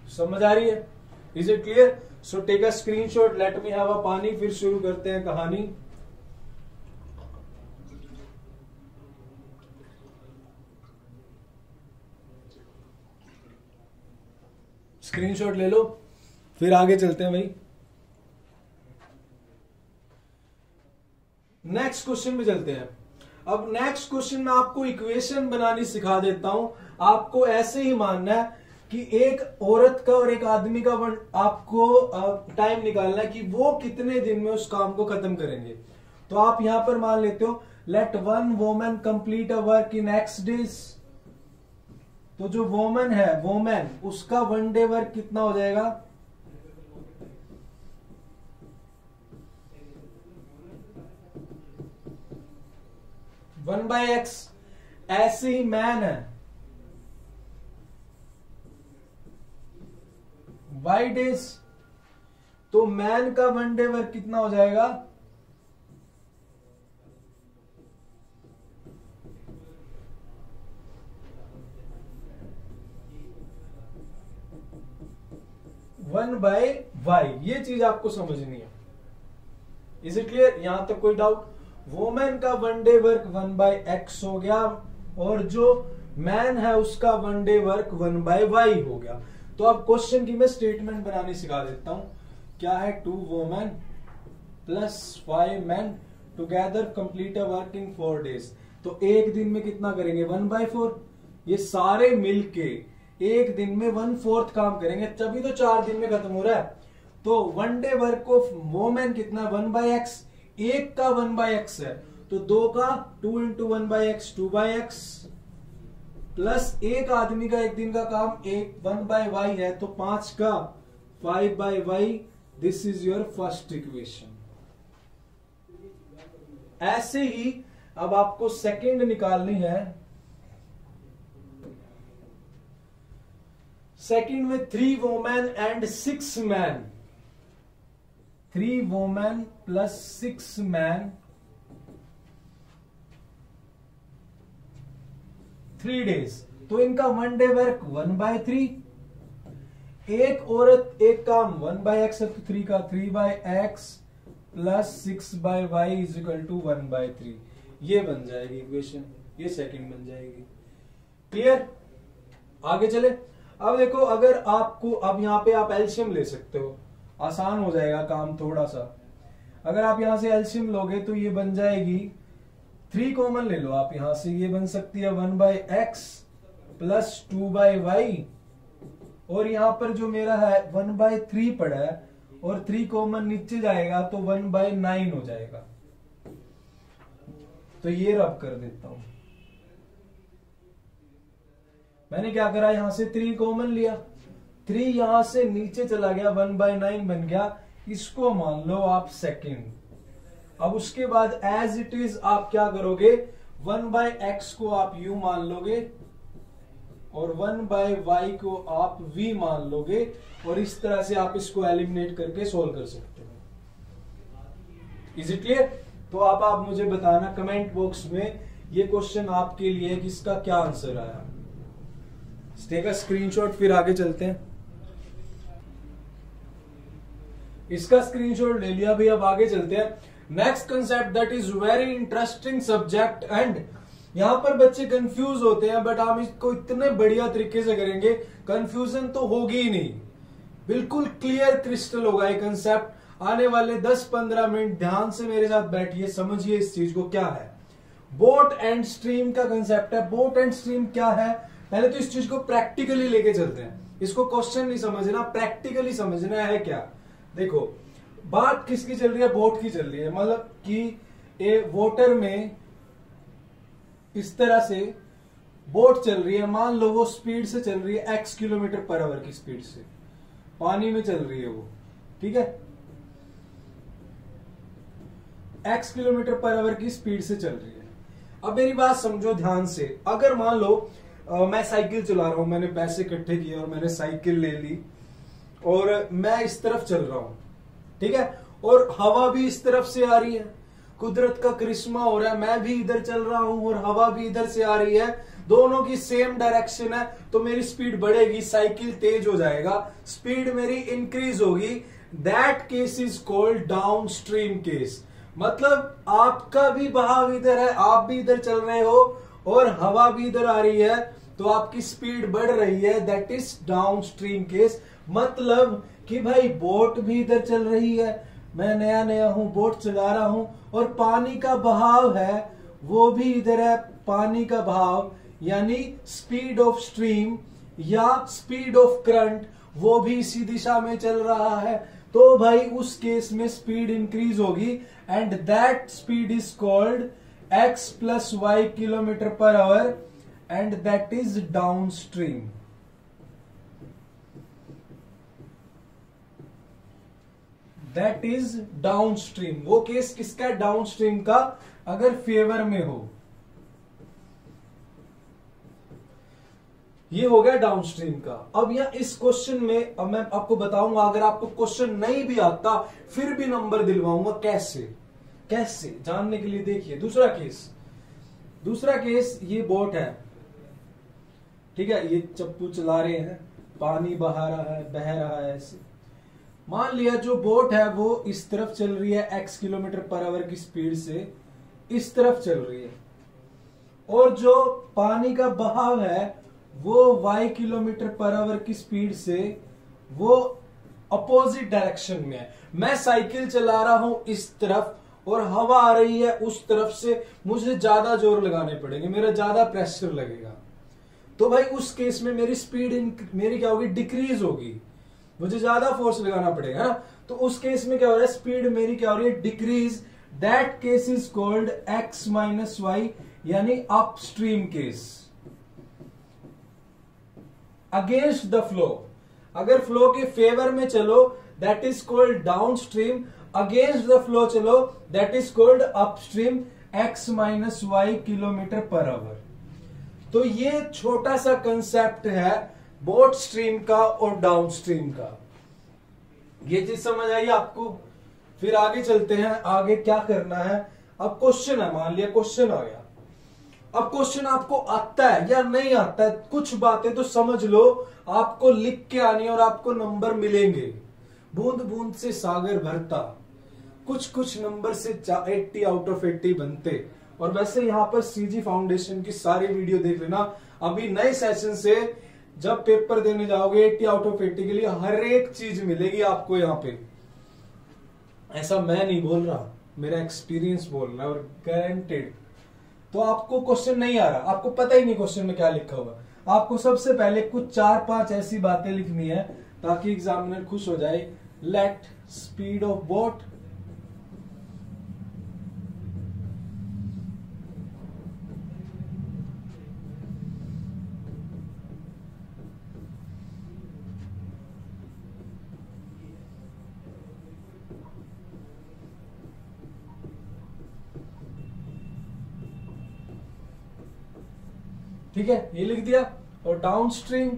समझ आ रही है? Is it clear? So take a screenshot, let me have a pani, फिर शुरू करते हैं कहानी। स्क्रीनशॉट ले लो, फिर आगे चलते हैं भाई। नेक्स्ट क्वेश्चन में चलते हैं। अब नेक्स्ट क्वेश्चन में आपको इक्वेशन बनानी सिखा देता हूं। आपको ऐसे ही मानना है कि एक औरत का और एक आदमी का आपको टाइम निकालना है कि वो कितने दिन में उस काम को खत्म करेंगे। तो आप यहां पर मान लेते हो, let one woman complete a work in x days. तो जो वोमन है, वोमन, उसका 1 डे वर्क कितना हो जाएगा, वन बाई एक्स। ऐसे ही मैन है, वाई डेज, तो मैन का 1 डे वर्क कितना हो जाएगा, वन बाय वाई। ये चीज आपको समझनी है। Is it clear? यहां तक कोई डाउट? वोमेन का वन डे वर्क 1/x हो गया और जो मैन है उसका वन डे वर्क 1/y हो गया। तो अब क्वेश्चन की मैं स्टेटमेंट बनानी सिखा देता हूं। क्या है, 2 women plus 5 man together complete a work in 4 days। तो एक दिन में कितना करेंगे, 1/4। ये सारे मिलके एक दिन में 1/4 काम करेंगे, तभी तो 4 दिन में खत्म हो रहा है। तो one day work of women कितना, 1/x। एक का 1/x है तो 2 का 2 इंटू 1/x 2/x प्लस एक आदमी का एक दिन का काम 1/y है तो 5 का 5/y। This is your first equation. ऐसे ही अब आपको सेकंड निकालनी है। सेकंड में 3 women and 6 man, 3 women plus 6 man 3 days। तो इनका वन डे वर्क 1/3। एक औरत एक काम 1/x है तो 3 का 3/x plus 6/y is equal to 1/3। ये बन जाएगी इक्वेशन, ये सेकंड बन जाएगी। क्लियर, आगे चले। अब देखो, अगर आपको अब यहां पे आप एलसीएम ले सकते हो, आसान हो जाएगा काम थोड़ा सा। अगर आप यहां से एलसीएम लोगे तो ये बन जाएगी, 3 कॉमन ले लो आप यहां से, ये बन सकती है 1/x प्लस 2/y और यहां पर जो मेरा है 1/3 पड़ा है और 3 कॉमन नीचे जाएगा तो 1/9 हो जाएगा। तो ये रब कर देता हूं। मैंने क्या करा, यहां से 3 कॉमन लिया, 3 यहां से नीचे चला गया 1/9 बन गया। इसको मान लो आप सेकंड। अब उसके बाद एज इट इज आप क्या करोगे, 1/x को आप u मान लोगे और 1/y को आप v मान लोगे और इस तरह से आप इसको एलिमिनेट करके सोल्व कर सकते हो। Is it clear? तो आप मुझे बताना कमेंट बॉक्स में ये क्वेश्चन आपके लिए कि इसका क्या आंसर आया। टेक अ स्क्रीनशॉट, फिर आगे चलते हैं। इसका स्क्रीनशॉट ले लिया भाई, अब आगे चलते हैं। Next concept that is very interesting subject and यहां पर बच्चे कंफ्यूज होते हैं, बट हम इसको इतने बढ़िया तरीके से करेंगे कंफ्यूजन तो होगी ही नहीं, बिल्कुल क्लियर क्रिस्टल होगा ये कंसेप्ट। आने वाले 10-15 मिनट ध्यान से मेरे साथ बैठिए, समझिए इस चीज को क्या है। बोट एंड स्ट्रीम का कंसेप्ट है। बोट एंड स्ट्रीम क्या है, पहले तो इस चीज को प्रैक्टिकली लेके चलते हैं। इसको क्वेश्चन नहीं समझना, प्रैक्टिकली समझना है। क्या देखो, बात किसकी चल रही है, बोट की चल रही है। मतलब कि ए वाटर में इस तरह से बोट चल रही है, मान लो वो स्पीड से चल रही है x km/h की स्पीड से, पानी में चल रही है वो, ठीक है, x km/h की स्पीड से चल रही है। अब मेरी बात समझो ध्यान से। अगर मान लो मैं साइकिल चला रहा हूं, मैंने पैसे इकट्ठे किए और मैंने साइकिल ले ली और मैं इस तरफ चल रहा हूं, ठीक है, और हवा भी इस तरफ से आ रही है, कुदरत का करिश्मा हो रहा है, मैं भी इधर चल रहा हूं और हवा भी इधर से आ रही है, दोनों की सेम डायरेक्शन है, तो मेरी स्पीड बढ़ेगी, साइकिल तेज हो जाएगा, स्पीड मेरी इंक्रीज होगी। That case is called down stream case. मतलब आपका भी बहाव इधर है, आप भी इधर चल रहे हो और हवा भी इधर आ रही है, तो आपकी स्पीड बढ़ रही है, that is down stream case. मतलब कि भाई बोट भी इधर चल रही है, मैं नया नया हूं, बोट चला रहा हूं, और पानी का बहाव है वो भी इधर है, पानी का बहाव यानी स्पीड ऑफ स्ट्रीम या स्पीड ऑफ करंट वो भी इसी दिशा में चल रहा है। तो भाई उस केस में स्पीड इंक्रीज होगी and that speed is called x + y km/h and that is down stream. That is down stream. वो केस किसका, डाउन स्ट्रीम का, अगर फेवर में हो। ये हो गया डाउन स्ट्रीम का। अब यहां इस क्वेश्चन में अब मैं आपको बताऊंगा, अगर आपको क्वेश्चन नहीं भी आता फिर भी नंबर दिलवाऊंगा। कैसे कैसे जानने के लिए देखिए दूसरा केस। दूसरा केस, ये बोट है, ठीक है, ये चप्पू चला रहे हैं, पानी बहा रहा है, बह रहा है ऐसे। मान लिया जो बोट है वो इस तरफ चल रही है x km/h की स्पीड से, इस तरफ चल रही है और जो पानी का बहाव है वो y किलोमीटर पर आवर की स्पीड से वो अपोजिट डायरेक्शन में है। मैं साइकिल चला रहा हूं इस तरफ और हवा आ रही है उस तरफ से, मुझे ज्यादा जोर लगाने पड़ेंगे, मेरा ज्यादा प्रेशर लगेगा। तो भाई उस केस में मेरी स्पीड मेरी क्या होगी, डिक्रीज होगी, मुझे ज्यादा फोर्स लगाना पड़ेगा ना। तो उस केस में क्या हो रहा है, स्पीड मेरी क्या हो रही है, decrease. That case is called x minus Y, यानी upstream case. Against the flow, अगर फ्लो के फेवर में चलो that is called downstream, against the flow चलो that is called upstream, x minus Y kilometre per hour. तो ये छोटा सा कंसेप्ट है बोथ स्ट्रीम का और डाउन स्ट्रीम का। ये चीज समझ आई आपको? फिर आगे चलते हैं, आगे क्या करना है। अब क्वेश्चन है, मान लिया क्वेश्चन आ गया। अब क्वेश्चन आपको आता है या नहीं आता है, कुछ बातें तो समझ लो, आपको लिख के आनी और आपको नंबर मिलेंगे। बूंद बूंद से सागर भरता, कुछ कुछ नंबर से 80 आउट ऑफ 80 बनते। और वैसे यहाँ पर सीजी फाउंडेशन की सारी वीडियो देख लेना। अभी नए सेशन से जब पेपर देने जाओगे 80 आउट ऑफ 80 के लिए हर एक चीज मिलेगी आपको यहाँ पे। ऐसा मैं नहीं बोल रहा, मेरा एक्सपीरियंस बोल रहा है और गारंटेड। तो आपको क्वेश्चन नहीं आ रहा, आपको पता ही नहीं क्वेश्चन में क्या लिखा हुआ, आपको सबसे पहले कुछ 4-5 ऐसी बातें लिखनी है ताकि एग्जामिनर खुश हो जाए। लेट स्पीड ऑफ बोट ठीक है, ये लिख दिया। और डाउन स्ट्रीम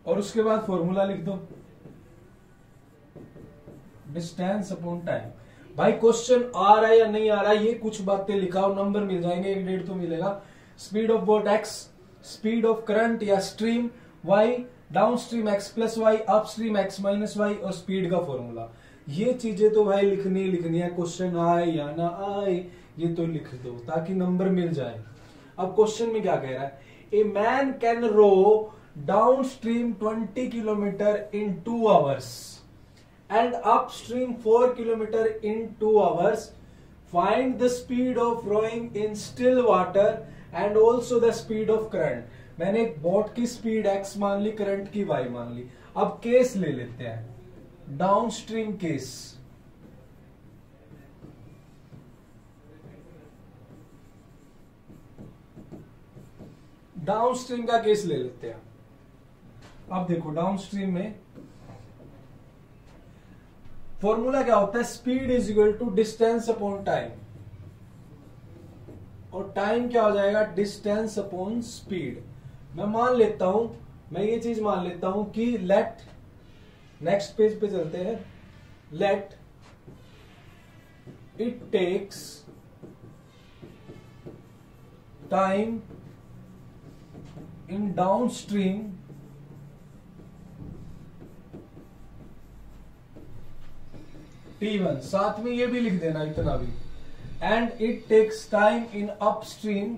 और उसके बाद फॉर्मूला लिख दो, डिस्टेंस अपॉन टाइम। भाई क्वेश्चन आ रहा है या नहीं आ रहा है, ये कुछ बातें लिखाओ, नंबर मिल जाएंगे, 1.5 तो मिलेगा। Speed of boat x, speed of current या stream y, downstream x plus Y, upstream x minus Y, और स्पीड का फॉर्मूला। ये चीजें तो भाई लिखनी है, क्वेश्चन आए या ना आए ये तो लिख दो ताकि नंबर मिल जाए। अब क्वेश्चन में क्या कह रहा है, A man can row downstream 20 kilometer in 2 hours and upstream 4 kilometer in 2 hours. Find the speed of rowing in still water and also the speed of current. मैंने बोट की स्पीड x मान ली, करंट की y मान ली। अब केस ले लेते हैं, डाउनस्ट्रीम केस। डाउनस्ट्रीम का केस ले लेते हैं। अब देखो डाउनस्ट्रीम में फॉर्मूला क्या होता है, speed is equal to distance upon time, और टाइम क्या हो जाएगा, डिस्टेंस अपॉन स्पीड। मैं मान लेता हूं, मैं ये चीज मान लेता हूं कि लेट, नेक्स्ट पेज पे चलते हैं, let it takes time in downstream T1, साथ में ये भी लिख देना इतना भी, and it takes time in upstream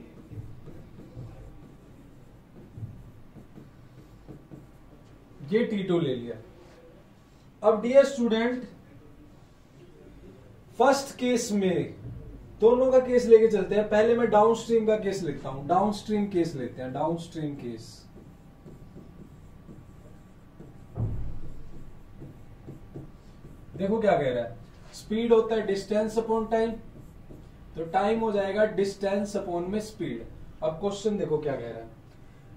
ये T2 ले लिया। अब डियर स्टूडेंट, फर्स्ट केस में दोनों का केस लेके चलते हैं। पहले मैं डाउनस्ट्रीम का केस लेता हूं, डाउनस्ट्रीम केस लेते हैं, डाउनस्ट्रीम केस। देखो क्या कह रहा है, स्पीड होता है डिस्टेंस अपॉन टाइम, तो टाइम हो जाएगा डिस्टेंस अपॉन में स्पीड। अब क्वेश्चन देखो क्या कह रहा है,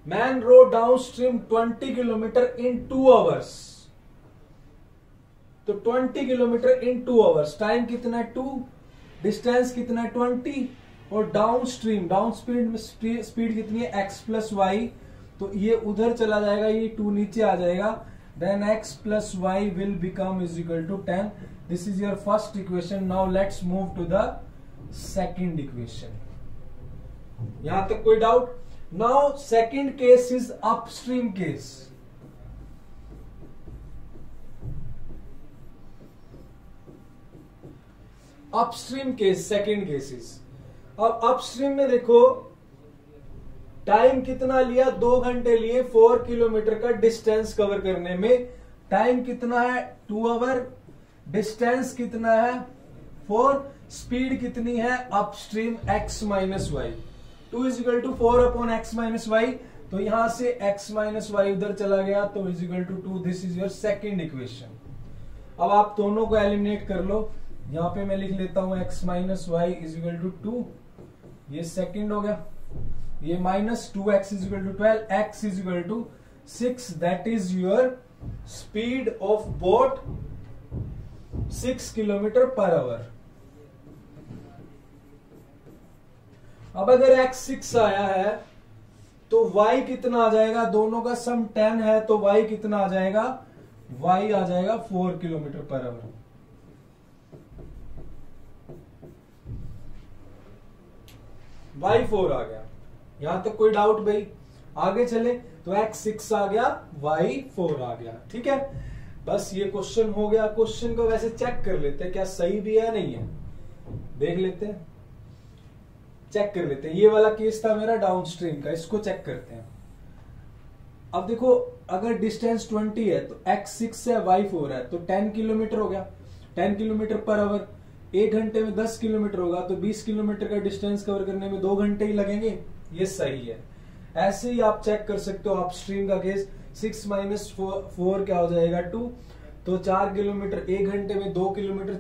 man row downstream 20 kilometre in 2 hours. तो 20 किलोमीटर इन 2 आवर्स, टाइम कितना है 2, डिस्टेंस कितना है 20, और डाउन स्पीड में स्पीड कितनी है x प्लस वाई, तो ये उधर चला जाएगा, ये 2 नीचे आ जाएगा, then x plus y will become is equal to 10. This is your first equation. Now let's move to the second equation. यहां तक कोई doubt? Now second case is upstream case. Upstream case, second cases. अब अपस्ट्रीम में देखो टाइम कितना लिया, 2 घंटे लिए 4 किलोमीटर का डिस्टेंस कवर करने में. टाइम कितना है 2 आवर, डिस्टेंस कितना है 4, स्पीड कितनी है upstream x minus y. 2 is equal to 4 upon x minus y, तो यहां से x माइनस वाई उधर चला गया, तो is equal to 2. This is your second equation. अब आप दोनों को एलिमिनेट कर लो. यहां पे मैं लिख लेता हूं x minus y is equal to 2, ये सेकेंड हो गया. ये minus 2x is equal to 12, x is equal to 6. That is your speed of boat 6 kilometre per hour. अब अगर x 6 आया है तो y कितना आ जाएगा, दोनों का सम 10 है, तो y कितना आ जाएगा, y आ जाएगा 4 किलोमीटर पर आवर. y4 आ गया. यहां तक कोई डाउट भाई? आगे चले तो x 6 आ गया, y4 आ गया. ठीक है, बस ये क्वेश्चन हो गया. क्वेश्चन को वैसे चेक कर लेते हैं क्या सही भी है नहीं है, देख लेते हैं, चेक कर लेते हैं. ये वाला केस था मेरा डाउन स्ट्रीम का, इसको चेक करते हैं. अब देखो अगर डिस्टेंस 20 है तो x 6 है, y4 है, तो 10 किलोमीटर हो गया, 10 किलोमीटर पर आवर. 1 घंटे में 10 किलोमीटर होगा, तो 20 किलोमीटर का डिस्टेंस कवर करने में 2 घंटे ही लगेंगे. ये सही है. ऐसे ही आप चेक कर सकते हो अपस्ट्रीम का केस. 6 माइनस 4 क्या हो जाएगा 2, तो 4 किलोमीटर 1 घंटे में, 2 किलोमीटर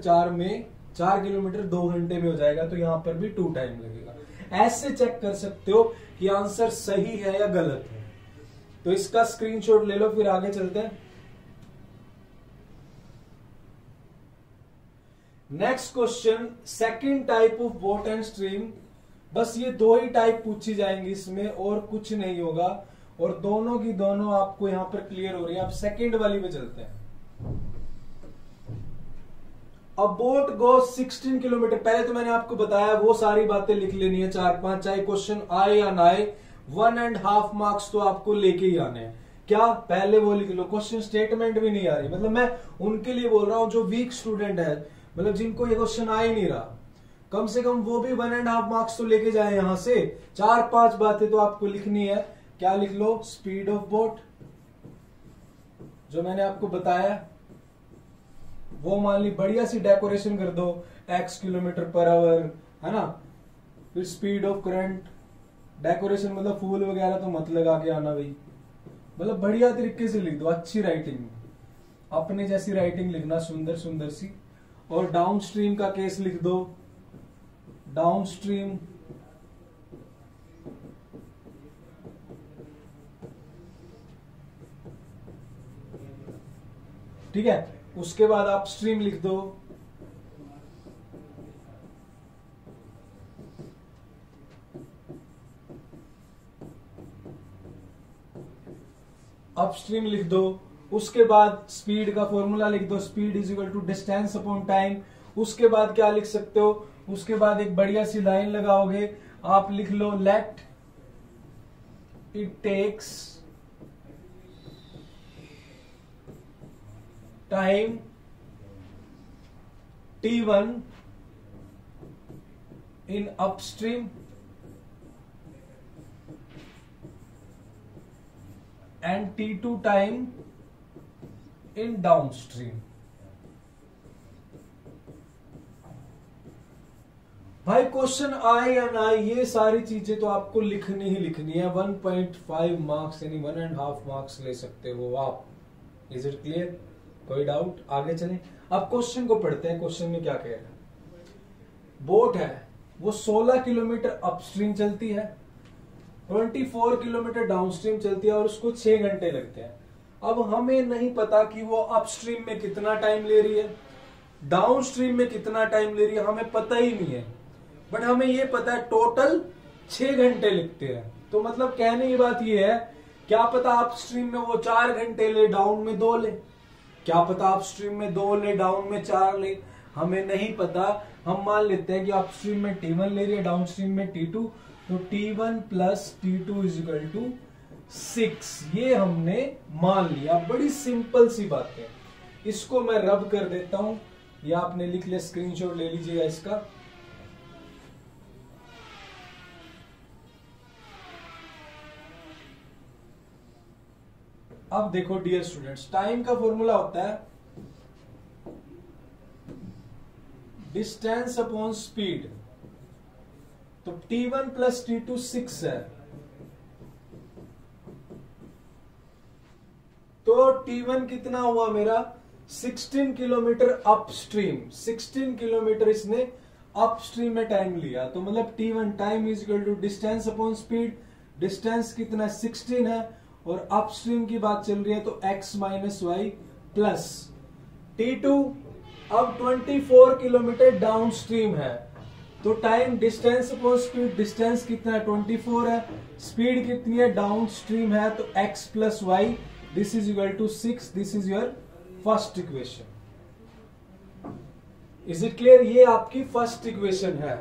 4 किलोमीटर 2 घंटे में हो जाएगा, तो यहां पर भी 2 टाइम लगेगा. ऐसे चेक कर सकते हो कि आंसर सही है या गलत है. तो इसका स्क्रीनशॉट ले लो, फिर आगे चलते हैं. Next question, second type of boat and stream. बस ये 2 ही टाइप पूछी जाएंगी इसमें, और कुछ नहीं होगा, और दोनों की दोनों आपको यहां पर क्लियर हो रही है. अब सेकंड वाली पे चलते हैं. अब बोट गो 16 किलोमीटर. पहले तो मैंने आपको बताया वो सारी बातें लिख लेनी है 4-5, चाहे क्वेश्चन आए या ना आए, 1.5 मार्क्स तो आपको लेके ही आने हैं. क्या पहले वो लिख लो. क्वेश्चन स्टेटमेंट भी नहीं आ रही, मतलब मैं उनके लिए बोल रहा हूं जो वीक स्टूडेंट है, मतलब जिनको ये क्वेश्चन आ ही नहीं रहा, कम से कम वो भी 1.5 मार्क्स तो लेके जाए. यहां से 4-5 बातें तो आपको लिखनी है. क्या लिख लो, स्पीड ऑफ बोट जो मैंने आपको बताया वो मान ली, बढ़िया सी डेकोरेशन कर दो, x किलोमीटर पर आवर, है ना. फिर स्पीड ऑफ करंट, डेकोरेशन मतलब फूल वगैरह तो मत लगा के आना भाई, मतलब बढ़िया तरीके से लिख दो, अच्छी राइटिंग, अपने जैसी राइटिंग लिखना, सुंदर सुंदर सी. और डाउन स्ट्रीम का केस लिख दो. डाउन स्ट्रीम ठीक है. उसके बाद आप स्ट्रीम लिख दो. अपस्ट्रीम लिख दो. उसके बाद स्पीड का फॉर्मूला लिख दो, speed is equal to distance upon time. उसके बाद क्या लिख सकते हो, उसके बाद एक बढ़िया सी लाइन लगाओगे, आप लिख लो let it takes time T1 in upstream and T2 time in downstream. भाई क्वेश्चन आए या ना आए, ये सारी चीजें तो आपको लिखनी ही लिखनी है. 1.5 मार्क्स यानी 1.5 मार्क्स ले सकते हो आप. Is it clear? कोई डाउट? आगे चलें. अब क्वेश्चन को पढ़ते हैं. क्वेश्चन में क्या कह रहा है, बोट है वो 16 किलोमीटर अपस्ट्रीम चलती है, 24 किलोमीटर डाउनस्ट्रीम चलती है, और उसको 6 घंटे लगते हैं. अब हमें नहीं पता कि वो अपस्ट्रीम में कितना टाइम ले रही है, डाउनस्ट्रीम में कितना टाइम ले रही है, हमें पता ही नहीं है. बट हमें ये पता है टोटल 6 घंटे लिखते हैं। तो मतलब कहने की बात ये है, क्या पता अपस्ट्रीम में वो 4 घंटे ले, डाउन में 2 ले, क्या पता अपस्ट्रीम में 2 ले, डाउन में 4 ले, हमें नहीं पता। हम मान लेते हैं कि अपस्ट्रीम में T1 ले रही है, डाउनस्ट्रीम में T2, तो T1 plus T2 is equal to 6, ये हमने मान लिया। बड़ी सिंपल सी बात है। इसको मैं रब कर देता हूं, या आपने लिख लिया, स्क्रीनशॉट ले लीजिएगा इसका। अब देखो डियर स्टूडेंट्स, टाइम का फॉर्मूला होता है डिस्टेंस अपॉन स्पीड। तो T1 प्लस T2 6 है, तो T1 कितना हुआ मेरा 16 किलोमीटर अपस्ट्रीम, 16 किलोमीटर इसने अपस्ट्रीम में टाइम लिया। तो मतलब T1 time is equal to distance upon speed. Distance कितना 16 है, और अपस्ट्रीम की बात चल रही है तो x minus y plus T2 अब 24 किलोमीटर डाउनस्ट्रीम है। तो time distance upon speed, distance कितना है 24 है, स्पीड कितनी है डाउनस्ट्रीम है, तो x plus y, this is equal to 6। This is your first equation. Is it clear? ये आपकी फर्स्ट इक्वेशन है।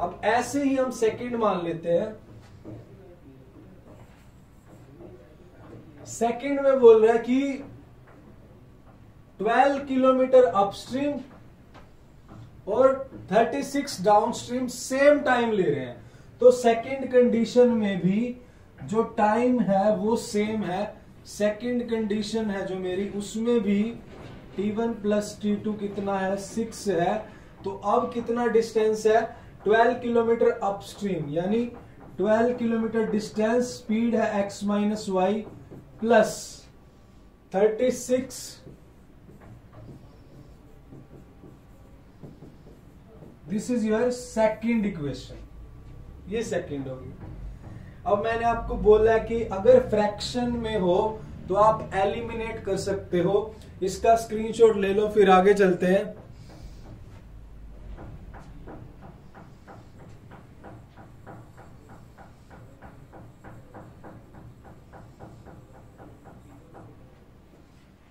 अब ऐसे ही हम सेकंड मान लेते हैं। सेकंड में बोल रहा है कि 12 किलोमीटर अपस्ट्रीम और 36 डाउनस्ट्रीम सेम टाइम ले रहे हैं। तो सेकंड कंडीशन में भी जो टाइम है वो सेम है। सेकंड कंडीशन है जो मेरी, उसमें भी T1 प्लस T2 कितना है 6 है। तो अब कितना डिस्टेंस है 12 किलोमीटर अपस्ट्रीम, यानी 12 किलोमीटर डिस्टेंस, स्पीड है x minus y plus 36, this is your second equation. ये सेकंड होगी। अब मैंने आपको बोला है कि अगर फ्रैक्शन में हो तो आप एलिमिनेट कर सकते हो। इसका स्क्रीनशॉट ले लो, फिर आगे चलते हैं।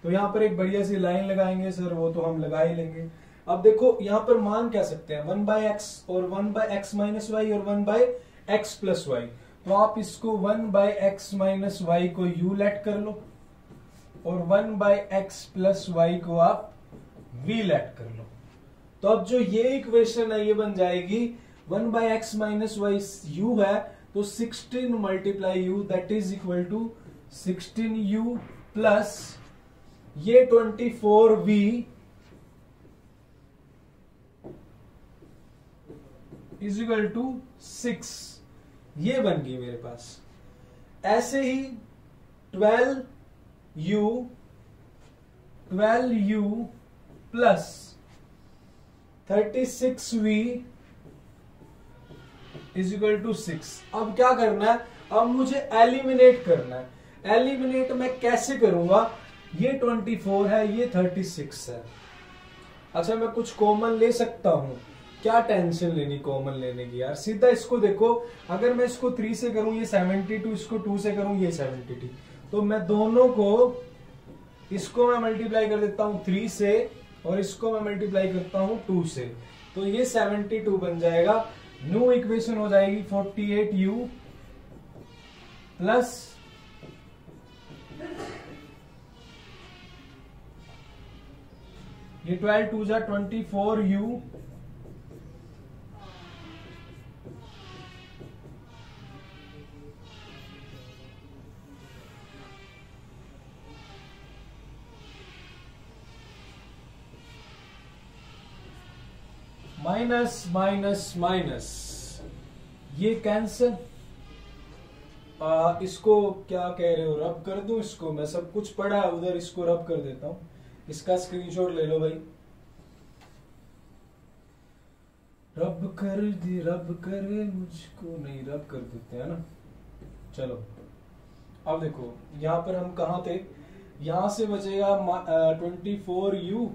तो यहां पर एक बढ़िया सी लाइन लगाएंगे सर, वो तो हम लगा ही लेंगे। अब देखो यहां पर मान क्या सकते हैं 1 बाय एक्स और 1 बाय एक्स माइनस वाई और 1 बाय एक्स प्लस वाई। तो आप इसको 1 बाय एक्स माइनस वाई को यू लेट कर लो और 1 बाय एक्स प्लस वाई को आप वी लेट कर लो। तो अब जो ये इक्वेशन है ये बन जाएगी 1 by x minus y u है, तो 16 multiply u that is equal to 16 u plus ये 24v इज इक्वल टू 6, ये बन गई मेरे पास। ऐसे ही 12u plus 36v is equal to 6। अब क्या करना है, अब मुझे एलिमिनेट करना है। एलिमिनेट मैं कैसे करूंगा, ये 24 है, ये 36 है। अच्छा मैं कुछ कॉमन ले सकता हूं, क्या टेंशन लेनी कॉमन लेने की यार। सीधा इसको देखो, अगर मैं इसको 3 से करूं ये 72, इसको 2 से करूं ये 72, तो मैं दोनों को, इसको मैं मल्टीप्लाई कर देता हूं 3 से और इसको मैं मल्टीप्लाई करता हूं 2 से, तो ये 72 बन जाएगा। न्यू इक्वेशन हो जाएगी 48u प्लस ये 12 2 जा 24u माइनस माइनस माइनस, ये कैंसिल। इसको क्या कह रहे हो, रब कर दूं इसको, मैं सब कुछ पढ़ा है उधर, इसको रब कर देता हूं। इसका स्क्रीनशॉट ले लो भाई। रब कर दे, रब करे मुझको, नहीं रब कर देते हैं ना। चलो अब देखो यहां पर हम कहां थे, यहां से बचेगा 24u,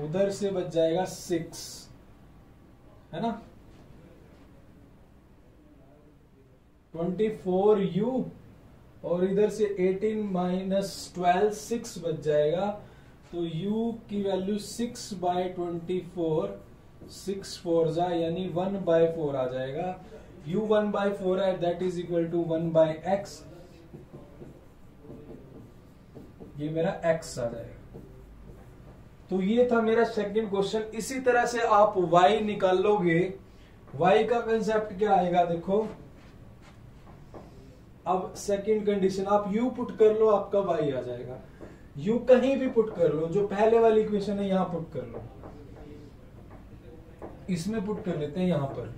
उधर से बच जाएगा 6, है ना, 24u और इधर से 18 माइनस 12 6 बच जाएगा। तो u की वैल्यू 6/24, 6 4 जा यानी 1/4 आ जाएगा। u 1/4 है, that is equal to 1/x, ये मेरा x आ जाएगा। तो ये था मेरा सेकंड क्वेश्चन। इसी तरह से आप y निकाल लोगे। y का कंसेप्ट क्या आएगा देखो, अब सेकंड कंडीशन आप u पुट कर लो, आपका y आ जाएगा। u कहीं भी पुट कर लो, जो पहले वाली इक्वेशन है यहां पुट कर लो, इसमें पुट कर लेते हैं यहां पर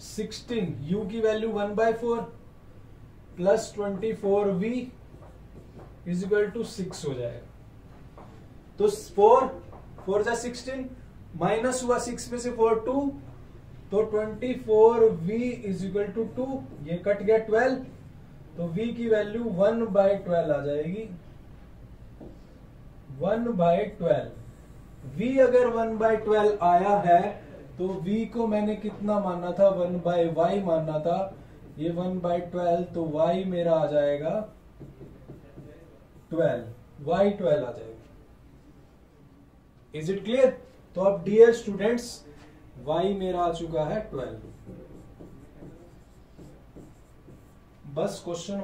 16, u की value 1/4 plus 24v is equal to 6 हो जाएगा। तो 4 जा 16 माइनस हुआ 6 में से 4 2, तो 24v इज इक्वल टू 2, ये कट गया 12, तो v की वैल्यू 1/12 आ जाएगी। 1/12 v अगर 1/12 आया है तो v को मैंने कितना मानना था, 1/y मानना था, ये 1/12, तो y मेरा आ जाएगा 12, y 12 आ जाएगा। Is it clear? तो अब डियर स्टूडेंट्स y मेरा आ चुका है 12। बस क्वेश्चन